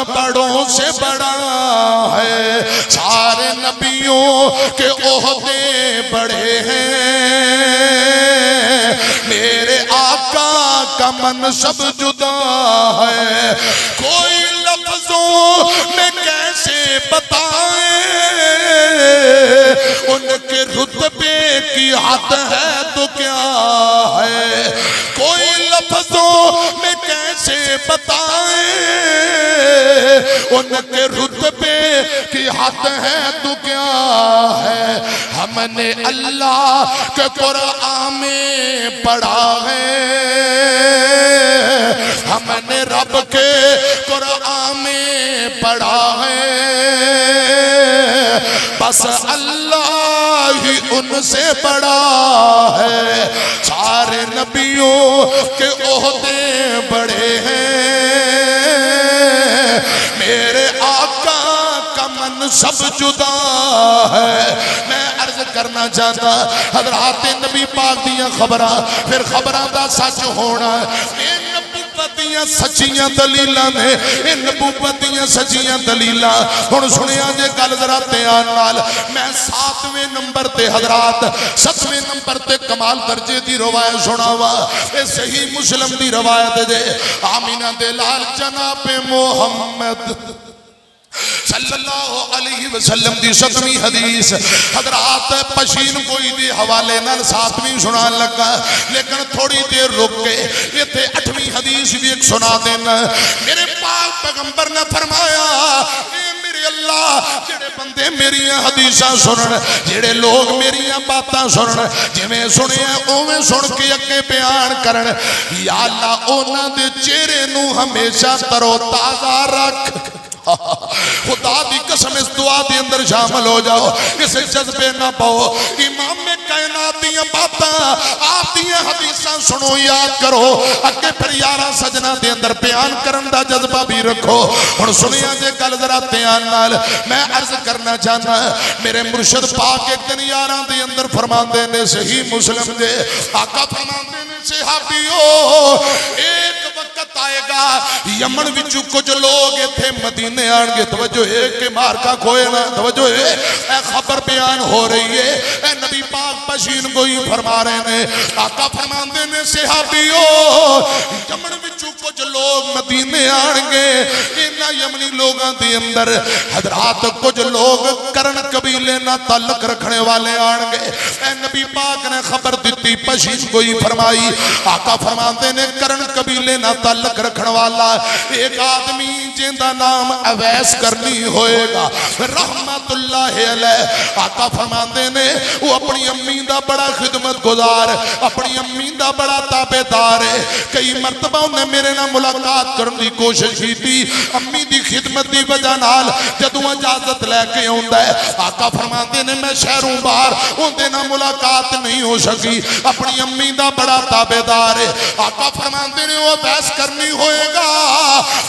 بڑوں سے بڑا ہے سارے نبیوں کے عہدے بڑے ہیں میرے آقا کا منصب جدا ہے کوئی لفظوں میں کیسے بتائیں ان کے رتبے کی حد ہے تو کیا ہے کوئی لفظوں میں کیسے بتائیں ان کے رتبے کی حد ہے تو کیا ہے، ہم نے اللہ کے قرآن میں پڑھا ہے، ہم نے رب کے قرآن میں پڑھا ہے، بس اللہ ہی ان سے بڑا ہے، سارے نبیوں کے عہدے بڑے ہیں، میرے آقا کا منصب جدا ہے۔ میں عرض کرنا چاہتا حضرات نبی پاک دیاں خبراں پھر خبراں دا سچ ہونا، نبوتیاں سچیاں دلیلاں نے، نبوتیاں سچیاں دلیلاں۔ ہن سنیا جے گل ذرا دھیان نال، میں 7ویں نمبر تے حضرات 7ویں نمبر تے کمال درجے دی روایت سناوا، اے صحیح مسلم دی روایت دے آمینہ دے لال جناب محمد صلی اللہ علیہ وسلم دی 7ویں حدیث حضرات پشین کوئی دی حوالے نال 7ویں سنان لگا، لیکن تھوڑی دیر رک کے یہ تھے 8ویں حدیث بھی ایک سنا دینا۔ میرے پاک پیغمبر نے فرمایا اے میرے اللہ، جڑے بندے میری حدیثاں سنن، جڑے لوگ میری باتاں سنن، جویں سنے اوویں سن کے اگے بیان کرن، یا اللہ انہاں دے چہرے نو ہمیشہ تر و تازہ رکھ۔ خدا دی قسم اس دعا دی اندر شامل ہو جاؤ، اسے جذبے نہ پاؤ، امام کائنات دیاں باتاں آپ دیاں حدیثاں سنو یاد کرو، اگے پھر یارہ سجنہ دے اندر بیان کرن دا جذبہ بھی رکھو۔ اور سنیا جے گل ذرا دھیان نال، میں عرض کرنا چاہنا میرے مرشد پاک ایک دن یارہ دے اندر فرماندے نے صحیح مسلم دے آقا فرماندے نے صحابیو ایک وقت آئے گا یمن وچوں کچھ لوگ تھے مدینے آن گے، توجہ ہے کہ مارکا کھوئے نا، توجہ ہے اے خبر بیان ہو رہی ہے، اے نبی پاک پشین گوئی فرما رہے ہیں، آقا فرماندے نے صحابیو یمن وچوں کچھ لوگ مدینے آن گے، انہاں یمنی لوگاں دے اندر حضرات کچھ لوگ کرن قبیلے نہ تعلق رکھنے والے آن گے، اے نبی پاک نے خبر دیتی پشین گوئی فرمائی، آقا فرماندے نے کرن قبیلے نہ تعلق رکھنے والا ایک آدمی جن دا نام اویس کرنی ہوئے گا رحمت اللہ علیہ۔ آقا فرماندے نے وہ اپنی امی دا بڑا خدمت گزار، اپنی امی دا بڑا تابعدار ہے، کئی مرتبہ انہیں میرے نہ ملاقات کرنے دی کوشش کی تھی، امی دی خدمت دی وجہ نال جدوں اجازت لے کے ہوندا ہے، آقا فرماندے نے میں شہروں باہر اندے نہ ملاقات نہیں ہو سکی، اپنی امی دا بڑا تابعدار ہے۔ آقا فرماندے نے وہ اویس کرنی ہوئے گا،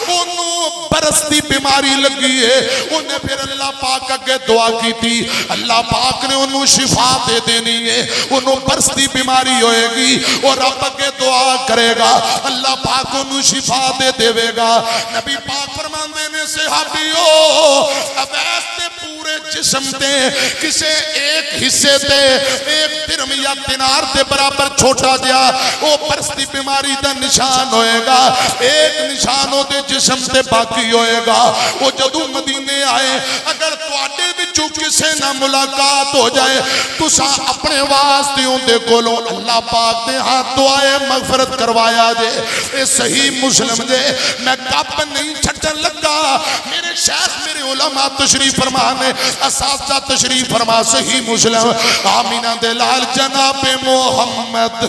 انہوں برستی بیماری لگی ہے، انہیں پھر اللہ پاک اگے دعا کی تھی، اللہ پاک نے انہوں شفا دے دینی ہے، انہوں برستی بیماری ہوئے گی اور رب اگے دعا کرے گا، اللہ پاک انہوں شفا دے دے گا۔ نبی پاک فرماندے نے صحابیو اویس تے پورے جسم تے کسے ایک حصے تے ایک درم یا دینار تے برابر چھوٹا جیا وہ برستی بیماری دا نشان ہوئے گا، ایک نشان ہو دے جسم تے باقی ہوئے گا۔ وہ جدو مدینے آئے اگر تواڈے وچوں کسے نہ ملاقات ہو جائے تو سا اپنے واسطے ہوں دے کولوں اللہ پاک دے ہاتھ دعائے مغفرت کروایا جے۔ اے صحیح مسلم جے، میں گپ نہیں چھٹن لگا، میرے شیخ میرے علماء تشریف فرمانے اساتذہ تشریف فرما صحیح مسلم آمینہ دے لال جناب محمد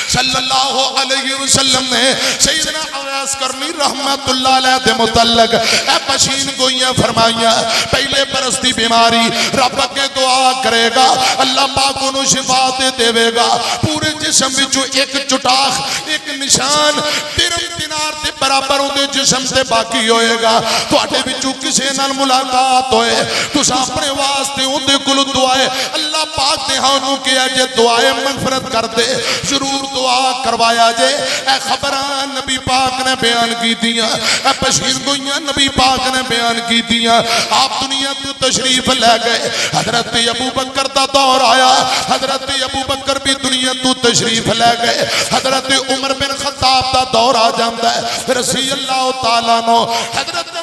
صلی اللہ علیہ وسلم نے سیدنا اویس کرنی رحمت اللہ علیہ دے متعلق اے پشین گوئیاں فرمائیاں، پہلے برستی بیماری رب کے دعا کرے گا، اللہ پاک انہوں شفا دے دے گا، پورے جسم وچوں ایک چٹاخ ایک نشان درم دینار دے برابر ہوں دے جسم سے باقی ہوئے گا۔ تو آٹے وچوں کسے نال ملاقات ہوئے تو سا اپنے واسطے ہوں دے کلو دعائے اللہ پاک دے ہاں انہوں کیا جے دعائے مغفرت کر دے، ضرور دعا کروایا جے۔ اے خبران نبی پاک نے بیان کی دیا، اے پشیر گوئیاں نبی پاک نے بیان کی دیا۔ آپ دنیا تو تشریف لے گئے، حضرت ابو بکر دا دور آیا، حضرت ابو بکر بھی دنیا تو تشریف لے گئے، حضرت عمر بن خطاب دا دور آ جاندہ ہے، رضی اللہ تعالیٰ نو، حضرت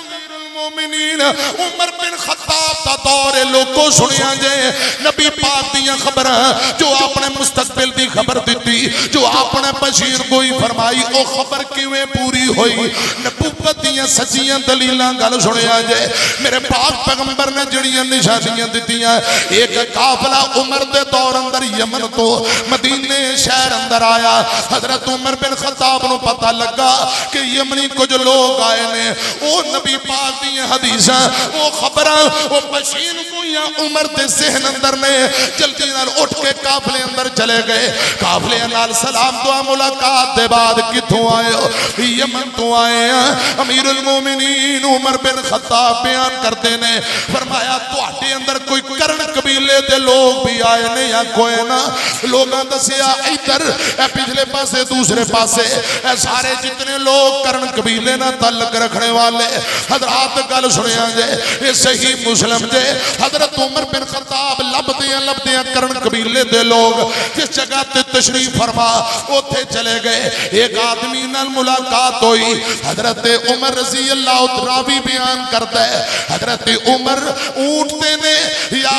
المومنین عمر بن خطاب دا دور لوگوں سنیا جے نبی پاک دیاں خبراں جو اپنے مستقبل دی خبر دیتی جو اپنے بشیر گوئی فرمائی او خبر کیویں پوری ہوئی نبوت دیاں سچیاں دلیلاں گل سنیا جے میرے پاک پیغمبر نے جڑیاں نشانیاں دیتیاں ایک قافلہ عمر دے دور اندر یمن تو مدینے شہر اندر آیا حضرت عمر بن خطاب نو پتہ لگا کہ یمنی کچھ لوگ آئے نے او نبی پاک دیاں حدیثاں او خبراں او بشیر گویاں عمر دے ذہن اندر نے جلدی نال اٹھ کے قافلے اندر چلے گئے قافلے نال سلام دعا ملاقات دے بعد کتھوں آئے ہو یمن تو آئے ہیں امیر المومنین عمر بن خطاب بیان کرتے نے فرمایا تواڈے اندر کوئی کرن قبیلے دے لوگ بھی آئے نے یا کوئی نہ لوگاں دسیا ادھر اے پچھلے پاسے دوسرے پاسے اے سارے جتنے لوگ کرن قبیلے نہ تعلق رکھنے والے حضرات گل سنیا جے یہ صحیح مسلم جے حضرت عمر بن خطاب لبدیاں کرن قبیلے دے لوگ جس جگہ تے تشریف فرما اوتھے چلے گئے ایک آدمی نال ملاقات ہوئی حضرت عمر رضی اللہ راوی بیان کرتا ہے حضرت عمر اونٹتے نے یا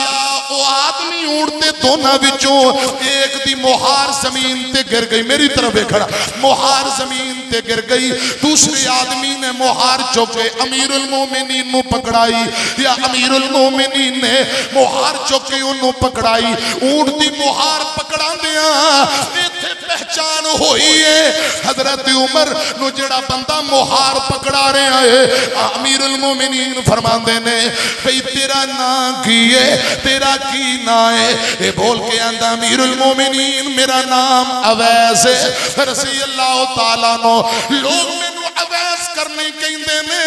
وہ آدمی اونٹتے دونوں وچوں ایک دی مہار زمین تے گر گئی میری طرف کھڑا مہار زمین تے گر گئی دوسرے آدمی نے مہار چوکے امیر المومنین نو پکڑائی یا امیر المومنین نے مہار چوکے انہوں پکڑائی اونٹ دی مہار پکڑا دیا ایتھے پہچان ہوئی ہے حضرت عمر نو جڑا بندہ مہار پکڑا رہے آئے امیر المومنین فرمان دینے بھئی تیرا نا کیے تیرا کی نا ہے اے بول کے اندہ امیر المومنین میرا نام اویس ہے رضی اللہ تعالیٰ نو لوگ میں نو اویس کرنے کہیں دینے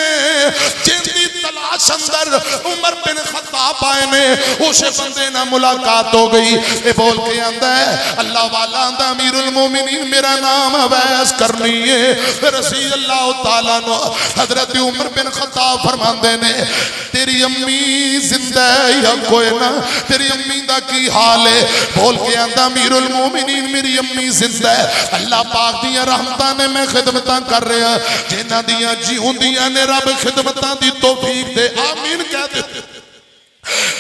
جن دی تلاش اندر عمر بن خطاب آئے نے اسے بندے نہ ملاقات ہو گئی اے بول کے اندہ ہے اللہ والا اندہ امیر المومنین میرا نام اویس کرنی ہے رضی اللہ تعالیٰ نو حضرت عمر بن خطاب فرمان دینے تیری امی زندہ یا کوئی نہ تیری امی دا کی حال ہے بول کے اندہ امیر المومنین میری امی زندہ ہے اللہ پاک دیا رحمتہ نے میں خدمتاں کر رہا جنہ دیا جیون دیا نے رب خدمتاں دی توفیق دے آمین کہہ دیتے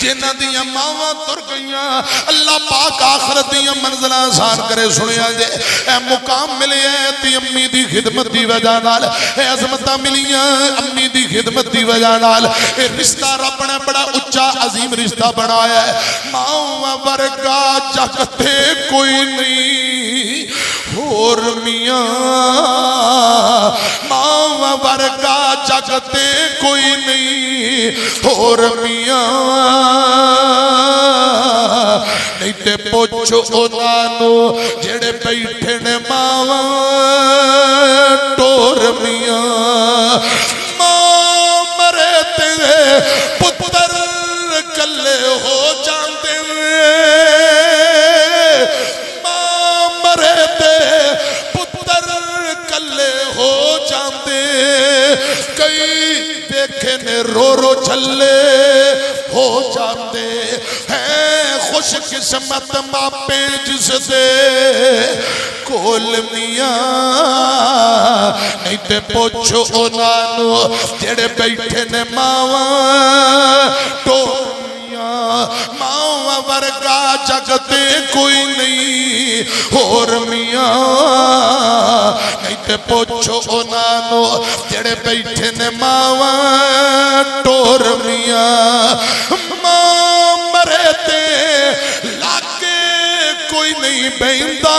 جنہ دیا ماواں تر گئیاں اللہ پاک آخرت دیا منزلہ آسان کرے سنیا جے اے مقام ملے ہے تی امی دی خدمت دی وجہ نال اے عظمتہ ملیاں امی دی خدمت دی وجہ نال اے رشتہ رب نے بڑا اچھا عظیم رشتہ بنایا ہے ماواں ورگا جگتے کوئی نہیں اور میاں ماواں ورگا جگتے کوئی نہیں اور میاں نہیں تے پوچھو انانو جڑے بیٹھے نے ماواں ٹور میاں ماں مرے تے پتر کلے ہو جاندے ماں مرے تے پتر کلے ہو جاندے کئی دیکھے نے رو رو چھلے ہو جاتے ہیں خوش قسمت ماپے جس دے کول میاں نہیں تے پوچھو انانو جڑے بیٹھے نے ماواں ٹور میاں ماواں ورگا جگتے کوئی نہیں اور میاں نہیں تے پوچھو انانو جڑے بیٹھے نے ماواں ٹور میاں ماں مرے تے لاکے کوئی نہیں بیندہ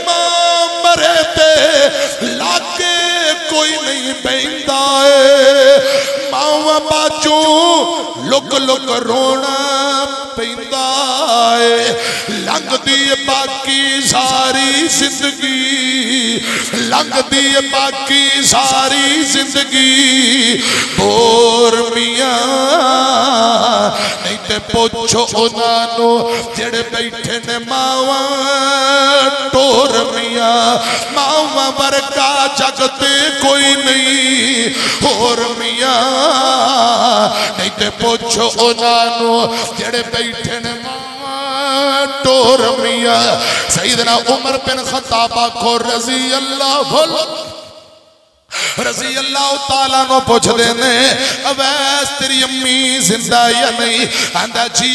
ماں مرے تے لاکے کوئی نہیں بیندہ ماں باچوں لک لک رونا پیندہ لنگ دی باقی ساری زندگی لنگ دی باقی ساری زندگی بور میاں نہیں تے پوچھو انانو جڑے بیٹھے نے ماواں ٹور میاں ماواں ورگا جگتے کوئی نہیں اور میاں نہیں تے پوچھو انانو جڑے بیٹھے نے ماواں ٹور میاں سیدنا عمر بن خطاب کو رضی اللہ رضی اللہ تعالیٰ نو پوچھ دینے اویس تیری امی زندہ یا نہیں؟ آندہ جی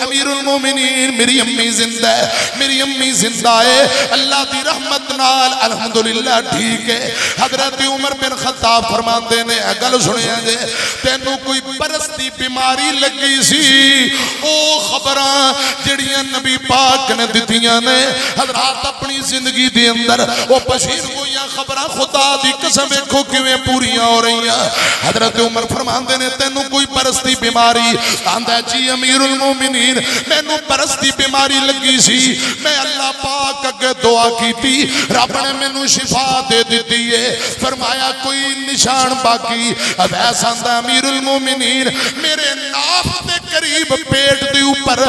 امیر المومنین میری امی زندہ ہے، میری امی زندہ ہے، اللہ دی رحمت نال الحمدللہ ٹھیک ہے۔ حضرت عمر بن خطاب فرمان دینے گل سنیا جے تینوں کوئی برستی بیماری لگی سی، او خبراں جڑیاں نبی پاک نے دتیاں نے حضرات اپنی زندگی دے اندر وہ پشین ہویاں خبراں خدا دی قسم ایکھو کیویں پوریاں ہو رہی ہیں۔ حضرت عمر فرمان دینے تینوں کوئی برستی بیماری؟ آندہ جی امیر المومنین مینوں برستی بیماری لگی سی، میں اللہ پاک اگے دعا کی تھی، رب نے مینوں شفا دے دیتی ہے۔ فرمایا کوئی نشان باقی؟ اب ایسا آندہ امیر المومنین میرے ناف دے قریب پیٹ دے اوپر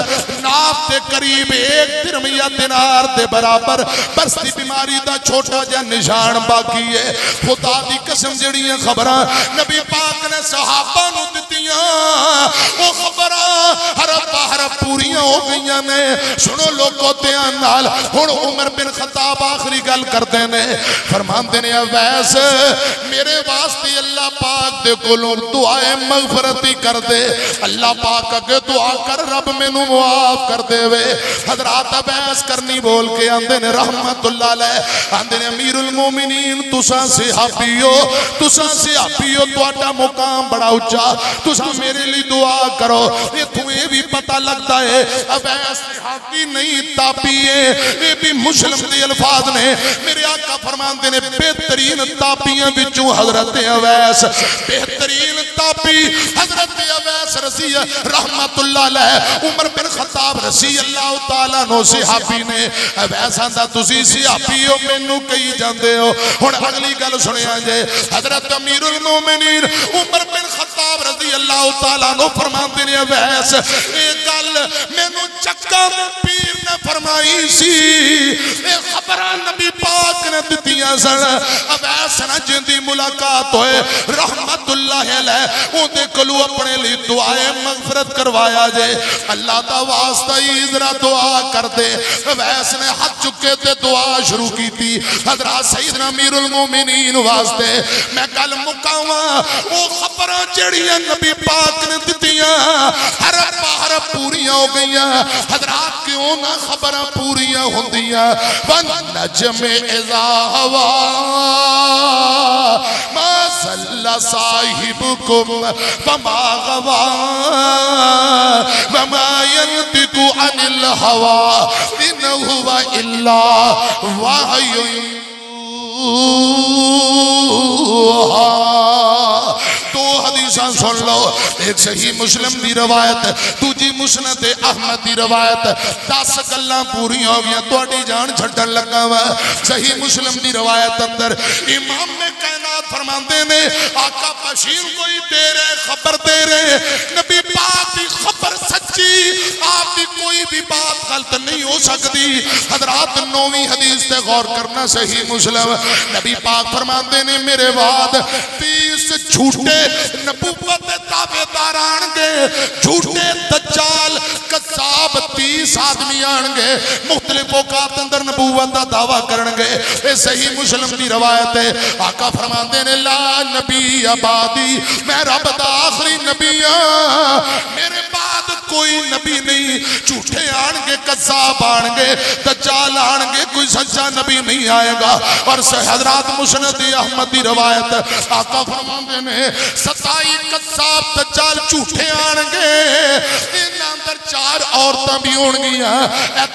ناف دے قریب 1 درہم یا دینار دے برابر برستی بیماری دا چھوٹا جا نشان باقی ہے۔ خدا دی قسم جڑیاں خبراں نبی پاک نے صحابہ نو دتیاں وہ خبراں حرف پوریاں ہو گئیاں نے۔ سنو لوگوں دیان نال ہن عمر بن خطاب آخری گل کردے نے، فرمان دینے اویس میرے واسطے اللہ پاک دے کولوں دعائے مغفرتی کر دے، اللہ پاک اگے دعا کر رب مینوں معاف کر دے وے۔ حضرات اویس کرنی بول کے آندے نے رحمت اللہ علیہ آندے نے امیر المومنین تساں صحابیو تواڈا مقام بڑا اونچا، تساں میرے لیے دعا کرو۔ یہ تمہیں بھی پتہ لگتا ہے اویس صحابی نہیں تابعی ہے، یہ بھی مسلم دے الفاظ نے۔ میرے آقا فرماندے نے بہترین تابعیاں وچوں حضرت اویس، بہترین تابعی حضرت اویس رضی رحمت اللہ علیہ عمر بن خطاب رضی اللہ تعالیٰ نو صحابی نے۔ اویس آندہ تسی صحابی ہو مینوں کہی جاندے ہو۔ ہن اگلی گل سنیا جے حضرت امیر المومنین عمر بن خطاب رضی اللہ تعالیٰ نو فرماندے نے اویس اے گل مینوں چکا پیر نے فرمائی سی، اے خبراں نبی پاک نے دتیاں سن۔ اویس نہ جندی ملاقات ہوئے رحمت اللہ علیہ اون دے کولوں اپنے لیے دعائے مغفرت کروایا جے۔ اللہ دا واسطہ ہی ذرا دعا کر دے۔ اویس نے ہاتھ چکے تے دعا شروع کی تھی حضرات سیدنا امیر المومنین واسطے میں کل مکاواں وہ خبراں جڑیاں نبی پاک نے دتیاں حرف پوریاں ہو گئیاں۔ حضرات کیوں نہ خبراں پوریاں ہوندیاں؟ وَالنَّجْمِ اِذَا هَوَىٰ مَا ضَلَّ صَاحِبُكُمْ وَمَا غَوَىٰ وَمَا يَنطِقُ عَنِ الْهَوَىٰ إِنْ هُوَ إِلَّا وَحْيٌ تو حدیثاں سن لو، ایک صحیح مسلم دی روایت، دوجی مسند احمد دی روایت، 10 گلاں پوری ہو گیا تواڈی جان چھڈن لگا وا۔ صحیح مسلم دی روایت اندر امام میں کائنات فرماندے نے آقا بشیر کوئی دے رہے خبر دے رہے، نبی پاک دی خبر سچی، آپ دی کوئی بھی بات غلط نہیں ہو سکتی۔ حضرات 9ویں حدیث تے غور کرنا صحیح مسلم، نبی پاک فرماندے نے میرے بعد 30 جھوٹے نبوت دعوے دار آنگے، جھوٹے دجال قذاب 30 آدمی آنگے، مختلف اوقات اندر نبوت دا دعویٰ کرنگے۔ اے صحیح مسلم دی روایت ہے، آقا فرماندے نے لا نبی آبادی، میں رب دا آخری نبی ہاں، میرے بعد کوئی نبی نہیں، جھوٹے آنگے قذاب آنگے دجال آنگے، کوئی سچا نبی نہیں آئے گا۔ اور حضرات مسند احمد دی روایت آقا فرماندے نے 27 قذاب دجال جھوٹے آنگے، ان اندر 4 عورتاں بھی ہونگیاں،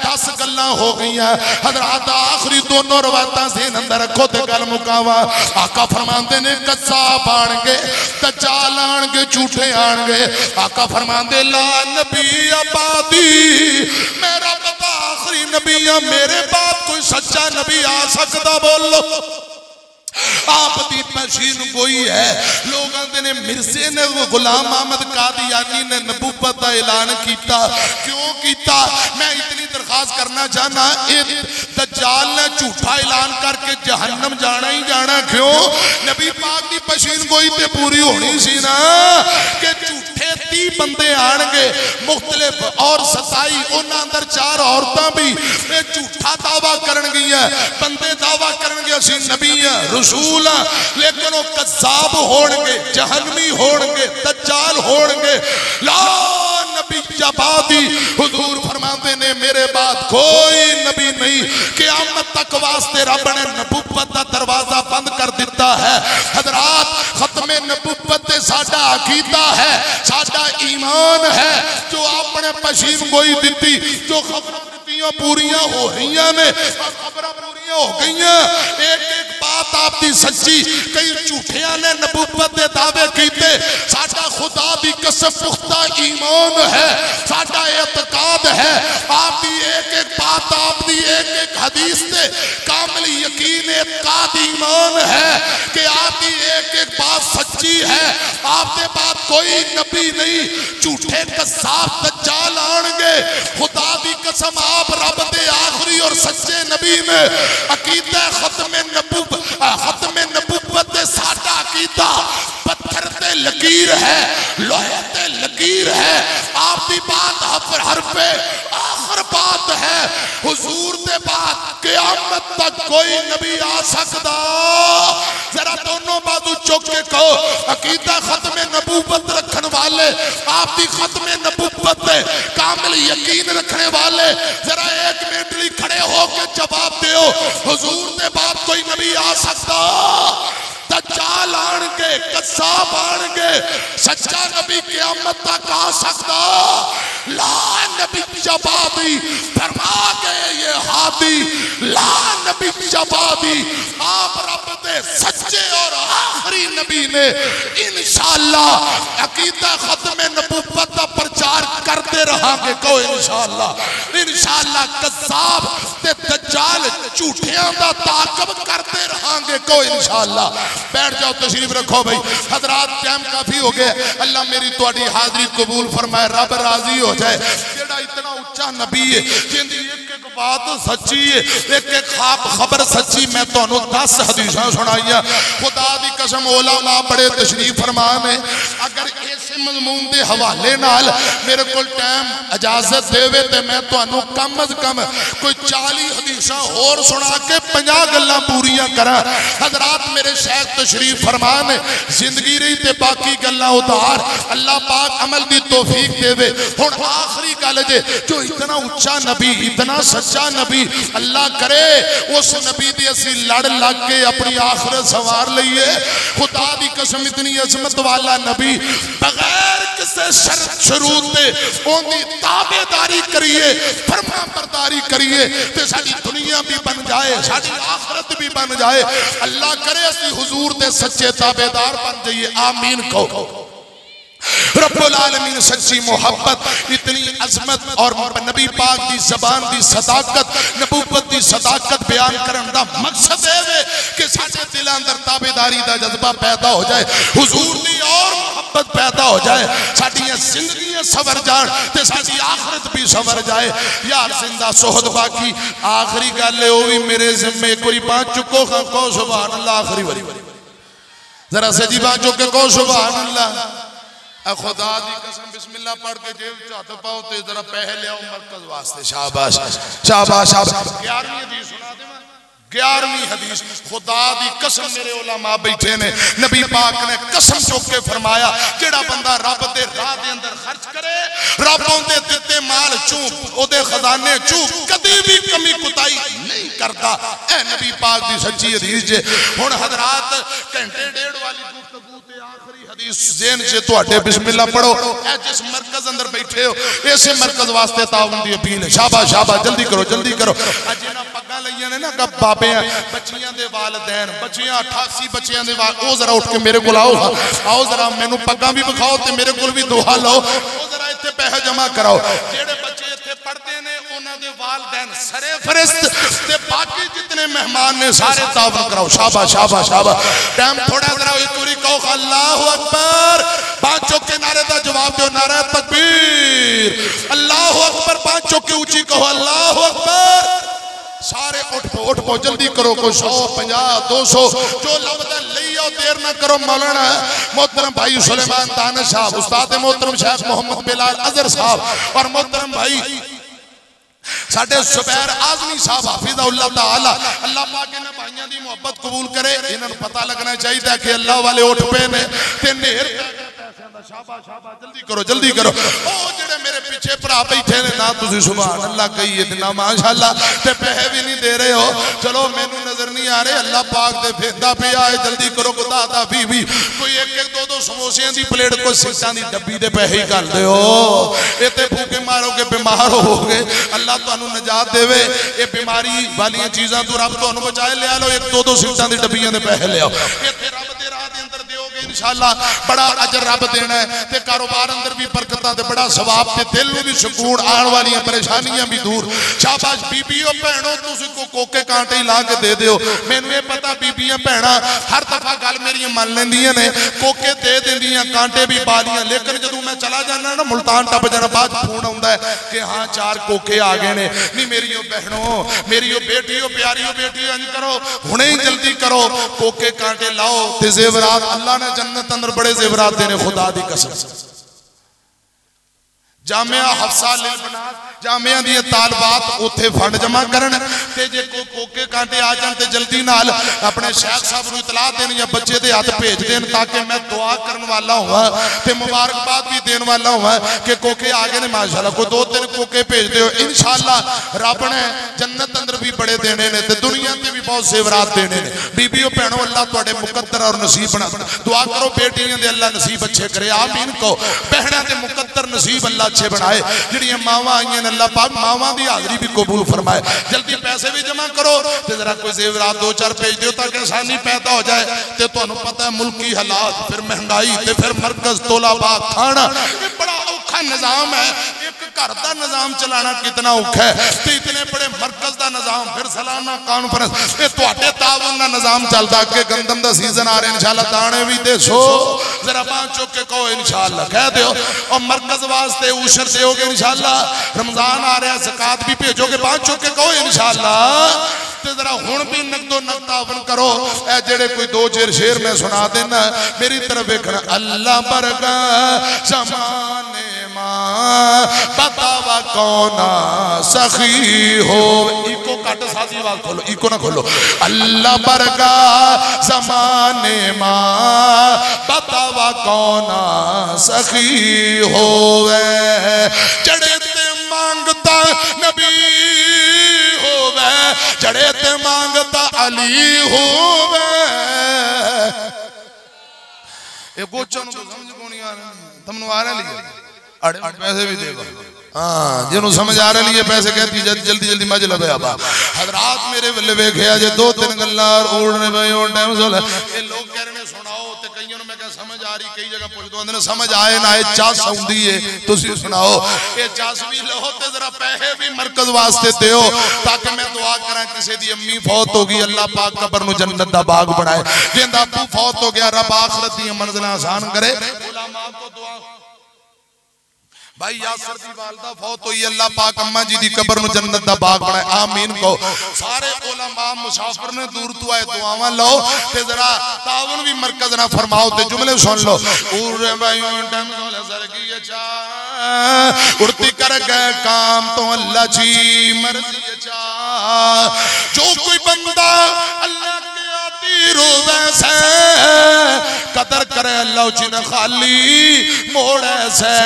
10 گلاں ہو گئیاں۔ حضرات آخری دونوں روایتاں ذہن اندر رکھو تے گل مکاواں۔ آقا فرماندے نے قذاب آنگے دجال آنگے جھوٹے آنگے، آقا فرماندے لا نبی آبادی، میرا بابا آخری نبی ہے، میرے بعد کوئی سچا نبی آ سکتا بولو۔ آپ دی پیشین گوئی ہے، لوگ آندے نے مرزے نے غلام احمد قادیانی نے نبوت دا اعلان کیتا، کیوں کیتا؟ میں اتنی درخواست کرنا چاہنا، دجال نے جھوٹا اعلان کر کے جہنم جانا ہی جانا، کیوں؟ نبی پاک دی پیشین گوئی تے پوری ہونی سی نا کہ جھوٹے 30 بندے آنگے مختلف اور 27 انہاں اندر 4 عورتاں بھی جھوٹا دعویٰ کرنگی ہیں بندے دعویٰ کرنگے اسی نبی ہیں رسول ہیں لیکن وہ قذاب ہونگے جہنمی ہونگے دجال ہونگے لا نبی جبادی حضور فرماتے نے میرے بعد کوئی نبی نہیں قیامت تک واسطے رب نے نبوت کا دروازہ بند کر دیتا ہے حضرات ختم نبوت ساڈا عقیدہ ہے ساڈا ایمان ہے جو اپنے پشیم گوئی دیتی جو خبریں پوریاں ہو رہی ہیں خبریں پوریاں ہو گئی ہیں ایک ایک بات آپ دی سچی کئی جھوٹیاں نے نبوت دے دعوے کیتے ساڈا خدا دی قسم پختہ ایمان ہے ساڈا اعتقاد ہے آپ دی ایک ایک بات آپ دی ایک ایک حدیث تے کامل یقین اعتقاد ایمان ہے کہ آپ دی ایک ایک بات سچی ہے آپ دے بات کوئی نبی نہیں جھوٹے قذاب دجال آنگے خدا دی قسم آپ رب دے آخری اور سچے نبی نے عقیدہ ختم نبوت دے ساڈا عقیدہ پتھر تے لکیر ہے لوہے تے لکیر ہے آپ دی بات حرف آخر بات ہے حضور دے بات قیامت تک کوئی نبی آ سکتا ذرا دونوں بازو چوک کے کہو عقیدہ ختم نبوت رکھن والے آپ دی ختم نبوت دے کامل یقین رکھنے والے ذرا ایک منٹ لی کھڑے ہو کے جواب دیو حضور دے بعد کوئی نبی آ سکتا دجال آنگے قذاب آنگے سچا نبی قیامت تک آ سکتا لا نبی جبادی فرما گئے یہ ہادی لا نبی جبادی آپ رب دے سچے اور آخری نبی نے انشاءاللہ عقیدہ ختم نبوت کا پرچار کرتے رہا گے کو انشاءاللہ قذاب تے دجال جھوٹیاں دا تعاقب کرتے رہا گے کو انشاءاللہ بیٹھ جاؤ تشریف رکھو بھئی حضرات ٹائم کافی ہو گئے اللہ میری تواڈی حاضری قبول فرمائے رب راضی ہو جائے جیڑا اتنا اونچا نبی ہے جن دی ایک ایک بات سچی ہے ایک ایک خبر سچی میں تو انہوں 10 حدیثاں سنائیاں خدا دی قسم علماء بڑے تشریف فرمان ہے اگر ایسے مضمون دے حوالے نال میرے کل ٹائم اجازت دے وے تے میں تو انہوں کم از کم کوئی 40 حدیثاں اور سنا کے 50 گلاں پوریاں کرا حضرات میرے شیخ تشریف فرمان ہے زندگی رہی تے باقی گلاں ادھار اللہ پاک عمل دی توفیق دے وے ہون آخری گل جے جو اتنا اونچا نبی اتنا سچا نبی اللہ کرے اس نبی دی اسی لڑ لگ کے اپنی آخرت سوار لئیے خدا دی قسم اتنی عظمت والا نبی بغیر کسے شرط شروط دے ان دی تابعداری کریے فرما برداری کریے تے ساری دنیا بھی بن جائے ساری آخرت بھی بن جائے اللہ کرے اسی حضور دے سچے تابعدار بن جائیے آمین کہو رب العالمین سچی محبت اتنی عظمت اور نبی پاک دی زبان دی صداقت نبوت دی صداقت بیان کرن دا مقصد ہے کہ ساچے دل اندر تابعداری دا جذبہ پیدا ہو جائے حضور دی اور محبت پیدا ہو جائے ساڑھیاں زندگیاں سور جان تے ساڑھی آخرت بھی سور جائے یار زندہ سہد باقی آخری گالے ہوئی میرے ذمے کوئی بات چکو کو سبحان اللہ آخری وری ذرا سے جی بات چکے کو سبحان اللہ خدا دی قسم بسم اللہ پڑھ کے جیب چاہتا پاؤ تے ذرا پہلے آؤ مرکز واسطے شاباش شاباش شاباش 11ویں حدیث سنا دے میں 11ویں حدیث خدا دی قسم میرے علماء بیٹھے نے نبی پاک نے قسم چوک کے فرمایا جیڑا بندہ رب دے راہ دے اندر خرچ کرے ربوں دے دیتے مال چوب او دے خزانے چوب کدی بھی کمی کتائی نہیں کرتا اے نبی پاک دی سچی حدیث جے ہن حضرات گھنٹے ڈیڑھ والی گفتگو تے آخری حدیث ذہن سے تو اٹھے بسم اللہ پڑھو اے جس مرکز اندر بیٹھے ہو ایسے مرکز واسطے تعاون دی اپیل ہے شاباش شاباش جلدی کرو اجینا پگا لئیاں نے نا کب بابے ہیں بچیاں دے والدین بچیاں 88 بچیاں دے والدین او ذرا اٹھ کے میرے کو آؤ ذرا میں نو پگا بھی بکھاؤ تے میرے کو بھی دعا لاؤ او ذرا ایتھے پیسہ جمع کراؤ جیڑے بچے ایتھے پڑھتے نے انہاں دے والدین سرے فرست تے باقی جتنے مہمان نے سارے تعاون کراؤ شاباش شاباش شاباش ٹائم تھوڑا ذرا ایک توری کہو اللہ اکبر پانچوں کے نعرے دا جواب دیو نعرہ تکبیر اللہ اکبر پانچوں کے اونچی کہو اللہ اکبر سارے اٹھ پو جلدی کرو کو 100 50 200 جو لفظ لئی آؤ دیر نہ کرو مولانا محترم بھائی سلیمان دانش صاحب استاد محترم شیخ محمد بلال اظہر صاحب اور محترم بھائی ساڑھے زبیر آزمی صاحب حافظ اللہ تعالی اللہ پاک انہیں بھائیاں دی محبت قبول کرے انہیں پتہ لگنا چاہیے تھا کہ اللہ والے اٹھ پہ نے تے نیر شابہ جلدی کرو او جڑے میرے پیچھے پرا بیٹھے نے نا تسی سبحان اللہ کہیے اتنا ماشاءاللہ تے پیسے بھی نہیں دے رہے ہو چلو مینوں نظر نہیں آ رہے اللہ پاک دے پھیندا پہ آئے جلدی کرو خدا دا بھی کوئی ایک دو سموسیاں دی پلیٹ کو سکساں دی ڈبی دے پیسے ہی کر دے ہو اے تے بھوکے مارو گے بیمار ہو گے اللہ تانوں نجات دے وے اے بیماری والیاں چیزاں تو رب تانوں بچائے لے آلو ایک دو سکساں دی ڈبیاں دے پیسے لے آؤ اے تے رب دے راہ دے اندر دیو گے انشاءاللہ بڑا اجر رب دینا ہے تے کاروبار اندر بھی برکتاں تے بڑا ثواب تے دل میں بھی سکون آن والیاں پریشانیاں بھی دور شاباش بیبیوں بہنوں تسی کو کوکے کانٹے ہی لا کے دے دیو مینوں یہ پتہ بیبیاں بہناں ہر دفعہ گل میری مان لیندیاں نے کوکے دے دیندیاں کانٹے بھی بالیاں لیکن جدوں میں چلا جانا نا ملتان ٹپ جانا بعد فون آوندا ہے کہ ہاں 4 کوکے آ گئے نے نہیں میریو بہنوں میریو بیٹیو پیاریو بیٹیو انج کرو ہنے ہی جلدی کرو کوکے کانٹے لاؤ تے زیورات اللہ نے جنت اندر بڑے زیورات دینے خدا دی قسم جامعہ حفصہ للبنات جامعہ دی طالبات اوتھے فنڈ جمع کرن تے جے کوکے کانٹے آ جان تے جلدی نال اپنے شیخ صاحب نوں اطلاع دین یا بچے دے ہاتھ بھیج دین تاکہ میں دعا کرن والا ہوں تے مبارکباد بھی دین والا ہوں کہ کوکے آگے نے ماشاءاللہ کوئی 2-3 کوکے بھیج دیو انشاءاللہ رب نے جنت اندر بھی بڑے دینے نے تے دنیا تے بھی بہت زیورات دینے نے بیبیوں بہنوں اللہ تواڈے مقدر اور نصیب بنا دعا کرو بیٹیاں دے اللہ نصیب اچھے کرے آمین کو بہناں دے مقدر نصیب اللہ اچھے بنائے جڑیاں ماواں آئیں اللہ پاک ماواں دی حاضری بھی قبول فرمائے جلدی پیسے بھی جمع کرو تے ذرا کوئی زیورات 2-4 بھیج دیو تاکہ آسانی پیدا ہو جائے تے تانوں پتہ ہے ملکی حالات پھر مہنگائی تے پھر مرکز طلباء کھانا یہ بڑا اوکھا نظام ہے ایک گھر دا نظام چلانا کتنا اوکھا ہے تے اتنے بڑے مرکز دا نظام پھر سالانہ کانفرنس یہ تواڈے تعاون دا نظام چلدا کہ گندم دا سیزن آ رہا ہے انشاءاللہ دانے بھی دے سو ذرا پانچ چوک کے کہو انشاءاللہ کہہ دیو اور مرکز واسطے اوشر دیو گے انشاءاللہ رمضان آ رہا ہے زکاة بھی بھیجو گے پانچ چوک کے کہو انشاءاللہ تے ذرا ہون بھی نقد و نقد تعاون کرو اے جڑے کوئی 2 شیر میں سنا دینا میری طرف دیکھنا اللہ برگا زمانے ماں بتاوا کونا سخی ہو ایکو کٹ ساتھی آواز کھولو ایکو نہ کھولو اللہ برگا زمانے ماں بتاوا کونا سخی ہوئے جڑے تے مانگتا نبی ہوئے جڑے تے مانگتا علی ہوئے یہ گوچھن کو سمجھ کو نہیں آ رہے تم نو آ رہے لیے اڑے پیسے بھی دے گا ہاں جنہوں سمجھ آ رہے لیے پیسے کہتی جلدی جلدی مجلہ بے آبا حضرات میرے ولے بے کھیا جے 2-3 گلار اوڑنے بے اور ٹائم سولے یہ لوگ کہہ رہے سناؤ تے کئیوں میں کہا سمجھ آ رہی کئی جگہ پوچھ دو اندھنے سمجھ آئے نہ ہے چاس ہوندی ہے تو سی سناؤ یہ چاس بھی لہو تے ذرا پہے بھی مرکز واسطے دیو تاکہ میں دعا کریں کسی دی امی فوت ہوگی اللہ پاک قبر نو جنت دا باغ بنائے جن دا ابو فوت ہو گیا رب آخرت دی منزلیں آسان کرے علماء کو دعا بھائی یاسر دی والدہ فوت ہوئی اللہ پاک اماں جی دی قبر نو جنت دا باغ بنائے آمین کو سارے علماء مسافر نے دور تو آئے دعاواں لو تے ذرا تعاون بھی مرکز نہ فرماؤ تے جملے سن لو اور بھائیوں ٹائم سولے سرگی چاہ اڑتی کر گئے کام تو اللہ جی مرضی چاہ جو کوئی بندہ اللہ کے آتی روزے سے قدر کرے اللہ چی نہ خالی موڑے سے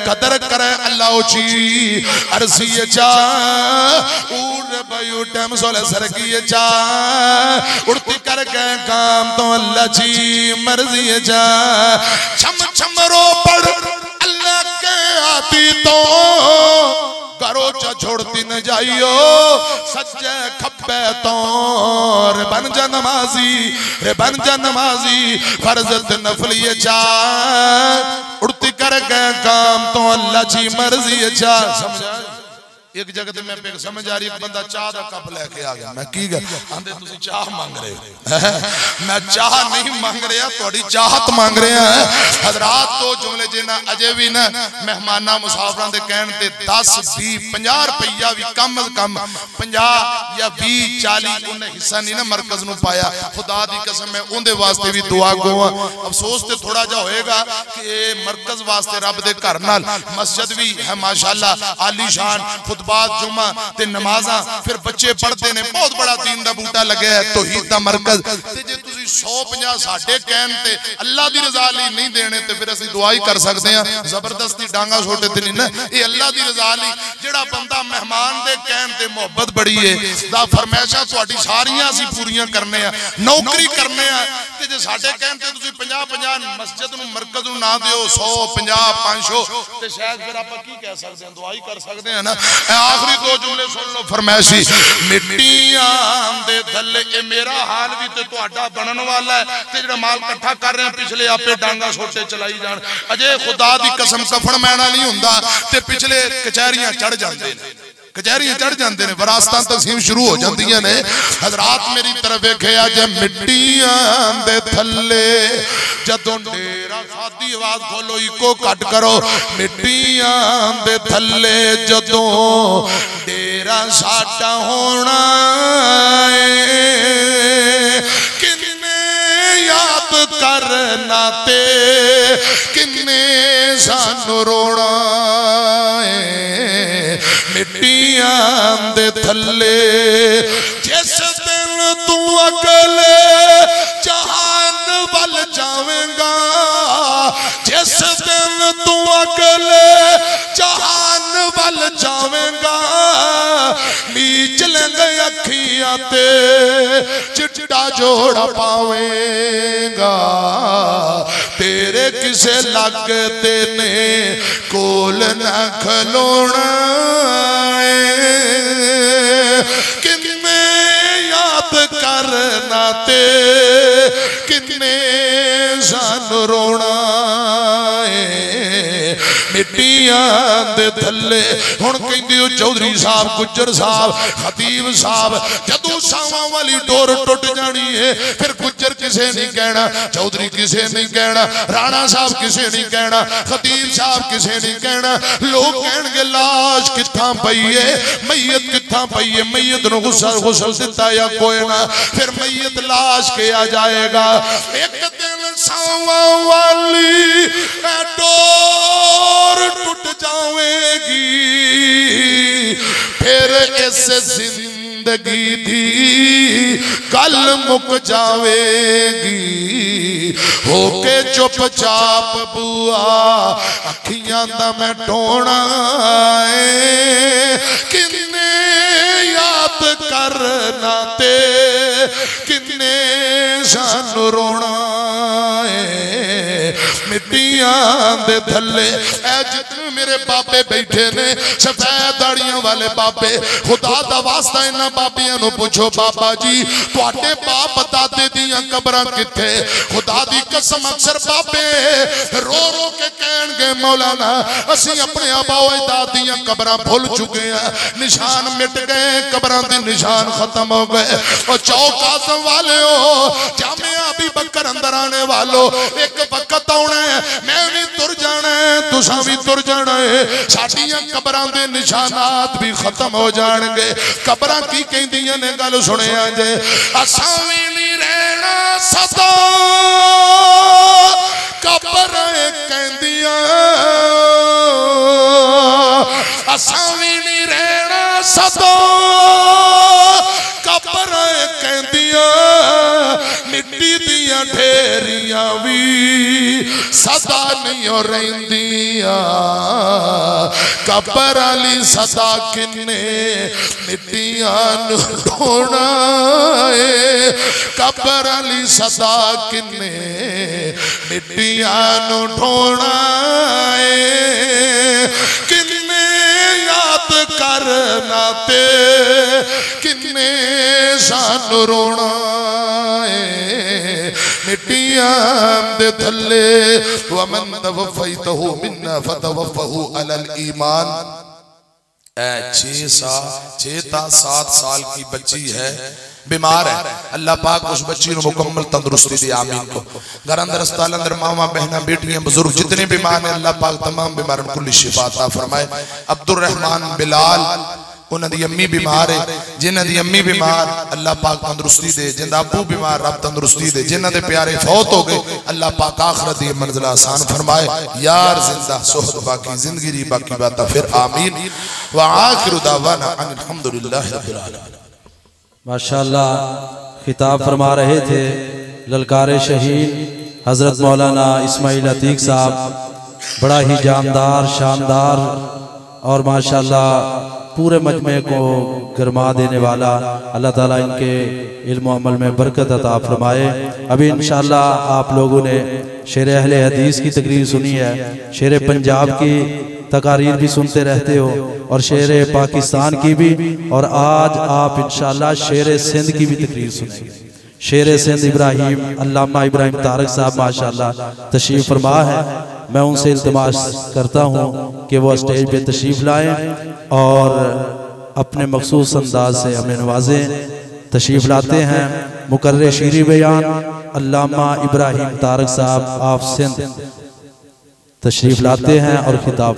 قدر کرے اللہ چی عرصی چاہ اور بھائیو ٹیم سولے سرگی چاہ اڑتی کر گئے کام تو اللہ چی مرضی چاہ چھم چھم رو پڑ اللہ کے آتی تو کرو چا چھوڑتی نہ جائیو سجے کھپے تو رے بن جا نمازی رے بن جا نمازی فرضت نفلی چاہ اڑتی کر گئے کام تو اللہ جی مرضی چاہ سمجھا ایک جگہ تے میں پہ سمجھ آ رہی ایک بندہ چاہ دا کپ لے کے آگیا میں کی گیا آندھے تسی چاہ مانگ رہے ہو میں چاہ نہیں مانگ رہا توڑی چاہت مانگ رہے ہیں حضرات تو جملے جینا اجے بھی نا مہمانہ مسافران دے کہنے تے 10 20 50 روپیہ بھی کم از کم 50 یا 20 40 انہیں حصہ نہیں نا مرکز نو پایا خدا دی قسم میں ان دے واسطے بھی دعا گوا افسوس تے تھوڑا جا ہوئے گا کہ مرکز واسطے رب دے گھرنال مسجد بھی ہے ماشاءاللہ عالی شان خطبات جمعہ تے نمازاں پھر بچے پڑھتے نے بہت بڑا دین دا بوٹا لگے ہے توحید دا مرکز تے جے تسی 150 ساڑھے کہن تے اللہ دی رضا لی نہیں دینے تے پھر اسی دعائی کر سکتے ہیں زبردستی ڈانگا چھوٹے تے نہیں نا یہ اللہ دی رضا لی جڑا بندہ مہمان دے کہن تے محبت بڑی ہے دا فرمیشہ سواٹی ساریاں سی پوریاں کرنے ہیں نوکری کرنے ہیں تے جے ساڑھے کہن تے تسی 50 مسجد نو مرکز نو نہ دیو 100 50 500 تے شاید پھر آپ کی کہہ سکتے ہیں دعائی کر سکتے ہیں نا آخری دو جملے سن لو فرمیشی مٹیاں دے دھلے اے میرا حال بھی تے تو اڈا بنن والا ہے تے جڑا مال کٹھا کر رہے ہیں پچھلے آپے ڈانگا چھوٹے چلائی جان اجے خدا دی قسم کفن مینا نہیں ہوندا تے پچھلے کچہریاں چڑھ جاندے ہیں کچہریاں چڑھ جاندے نے وراثتاں تقسیم شروع ہو جاندیاں نے حضرات میری طرف ویکھیا جے مٹیاں دے تھلے جدوں ڈیرا خادی آواز کھولو ایکو کٹ کرو مٹیاں دے تھلے جدوں ڈیرا ساڈا ہونا یاد کرنا تے کنے سانو رونا مٹیاں دے تھلے جس دن تو اکلے جہان وال جاویں گا جس دن تو اکلے جہان وال جاویں گا میچ لیں گے اکھیاں تے چٹا جوڑا پاویں گا تیرے کسے لگتے نے کول نہ کھلونا کنے یاد کرنا تے کنے سان رونا مٹیاں دے تھلے ہن کہندیو چودھری صاحب گجر صاحب خطیب صاحب جدو ساواں والی ڈور ٹوٹ جانی ہے پھر گجر کسے نہیں کہنا چودھری کسے نہیں کہنا رانا صاحب کسے نہیں کہنا خطیب صاحب کسے نہیں کہنا لوگ کہن گے لاش کتھاں پئیے میت کتھاں پئیے میت نو غسل دیتا یا کوئی نہ پھر میت لاش کے آ جائے گا ایک دن ساواں والی ڈور ٹوٹ جاویں گی پھر اس زندگی دی کل مک جاوے گی ہو کے چپ چاپ بوا اکھیاں دا میں ٹونا کنے یاد کرنا تے کنے سان رونا مٹیاں دے تھلے اے جتنے میرے باپے بیٹھے نے سفید داڑیاں والے باپے خدا دا واسطہ انہاں باپیاں نو پوچھو بابا جی تواڈے باپ دادے دیاں قبراں کتھے خدا دی قسم اکثر باپے رو رو کے کہن گے مولانا اسی اپنے آبا و اجداد دیاں قبراں بھول چکے ہیں نشان مٹ گئے قبراں دے نشان ختم ہو گئے اور چوک اعظم والے ہو جامعہ ابی بکر اندر آنے والو ایک وقت آنے میں بھی تر جانا ہے تساں بھی تر جانا ہے ساڑیاں قبراں دے نشانات بھی ختم ہو جان گے قبراں کی کہیں دیاں نے گل سنے آجے اساوی نہیں رہنا صدا قبریں کہیں دیاں اساوی نہیں رہنا صدا قبریں کہیں دیاں مٹی دیاں ڈھیریاں بھی صدا نہیں ہو رہی دیاں قبر علی صدا کنے مٹیاں نو ڈھونا قبر علی صدا کنے مٹیاں نو ڈھونا کنے یاد کرنا تے کنے سان رونا مٹیاں دے تھلے ومن توفیتہو منا فتوفہو علی الایمان چھ تا 7 سال کی بچی ہے، بیمار ہے، اللہ پاک اس بچی نے مکمل تندرستی دی، آمین کو۔ گھر اندر اسپتال اندر ماما بہنہ بیٹیاں بزرگ جتنے بیمار ہیں اللہ پاک تمام بیماروں کو کل شفا عطا فرمائے۔ عبد الرحمن بلال انہاں دی امی بیمار ہے، جنہاں دی امی بیمار اللہ پاک تندرستی دے، جنہاں ابو بیمار رب تندرستی دے، جنہاں دے پیارے فوت ہو گئے اللہ پاک آخرت دی منزلہ آسان فرمائے۔ یار زندہ صحت باقی زندگی دی باقی باتا پھر آمین۔ وآخر دعوانا ان الحمدللہ رب العالمین۔ ماشاءاللہ خطاب فرما رہے تھے للکار شہید حضرت مولانا اسماعیل عتیق صاحب، بڑا ہی جاندار شاندار اور ماشاءاللہ پورے مجمع کو گرما دینے والا، اللہ تعالیٰ ان کے علم و عمل میں برکت عطا فرمائے۔ ابھی انشاءاللہ آپ لوگوں نے شعر اہل حدیث کی تقریر سنی ہے، شعر پنجاب کی تقاریر بھی سنتے رہتے ہو اور شعر پاکستان کی بھی، اور آج آپ انشاءاللہ شعر سندھ کی بھی تقریر سنیں گے۔ شعر سندھ ابراہیم علامہ ابراہیم طارق صاحب ماشاءاللہ تشریف فرما ہے، میں ان سے التماس کرتا ہوں کہ وہ اسٹیج پہ تشریف لائیں اور اپنے مخصوص انداز سے ہمیں نوازیں۔ تشریف لاتے ہیں مقرر شیریں بیان علامہ ابراہیم طارق صاحب آف سندھ، تشریف لاتے ہیں اور خطاب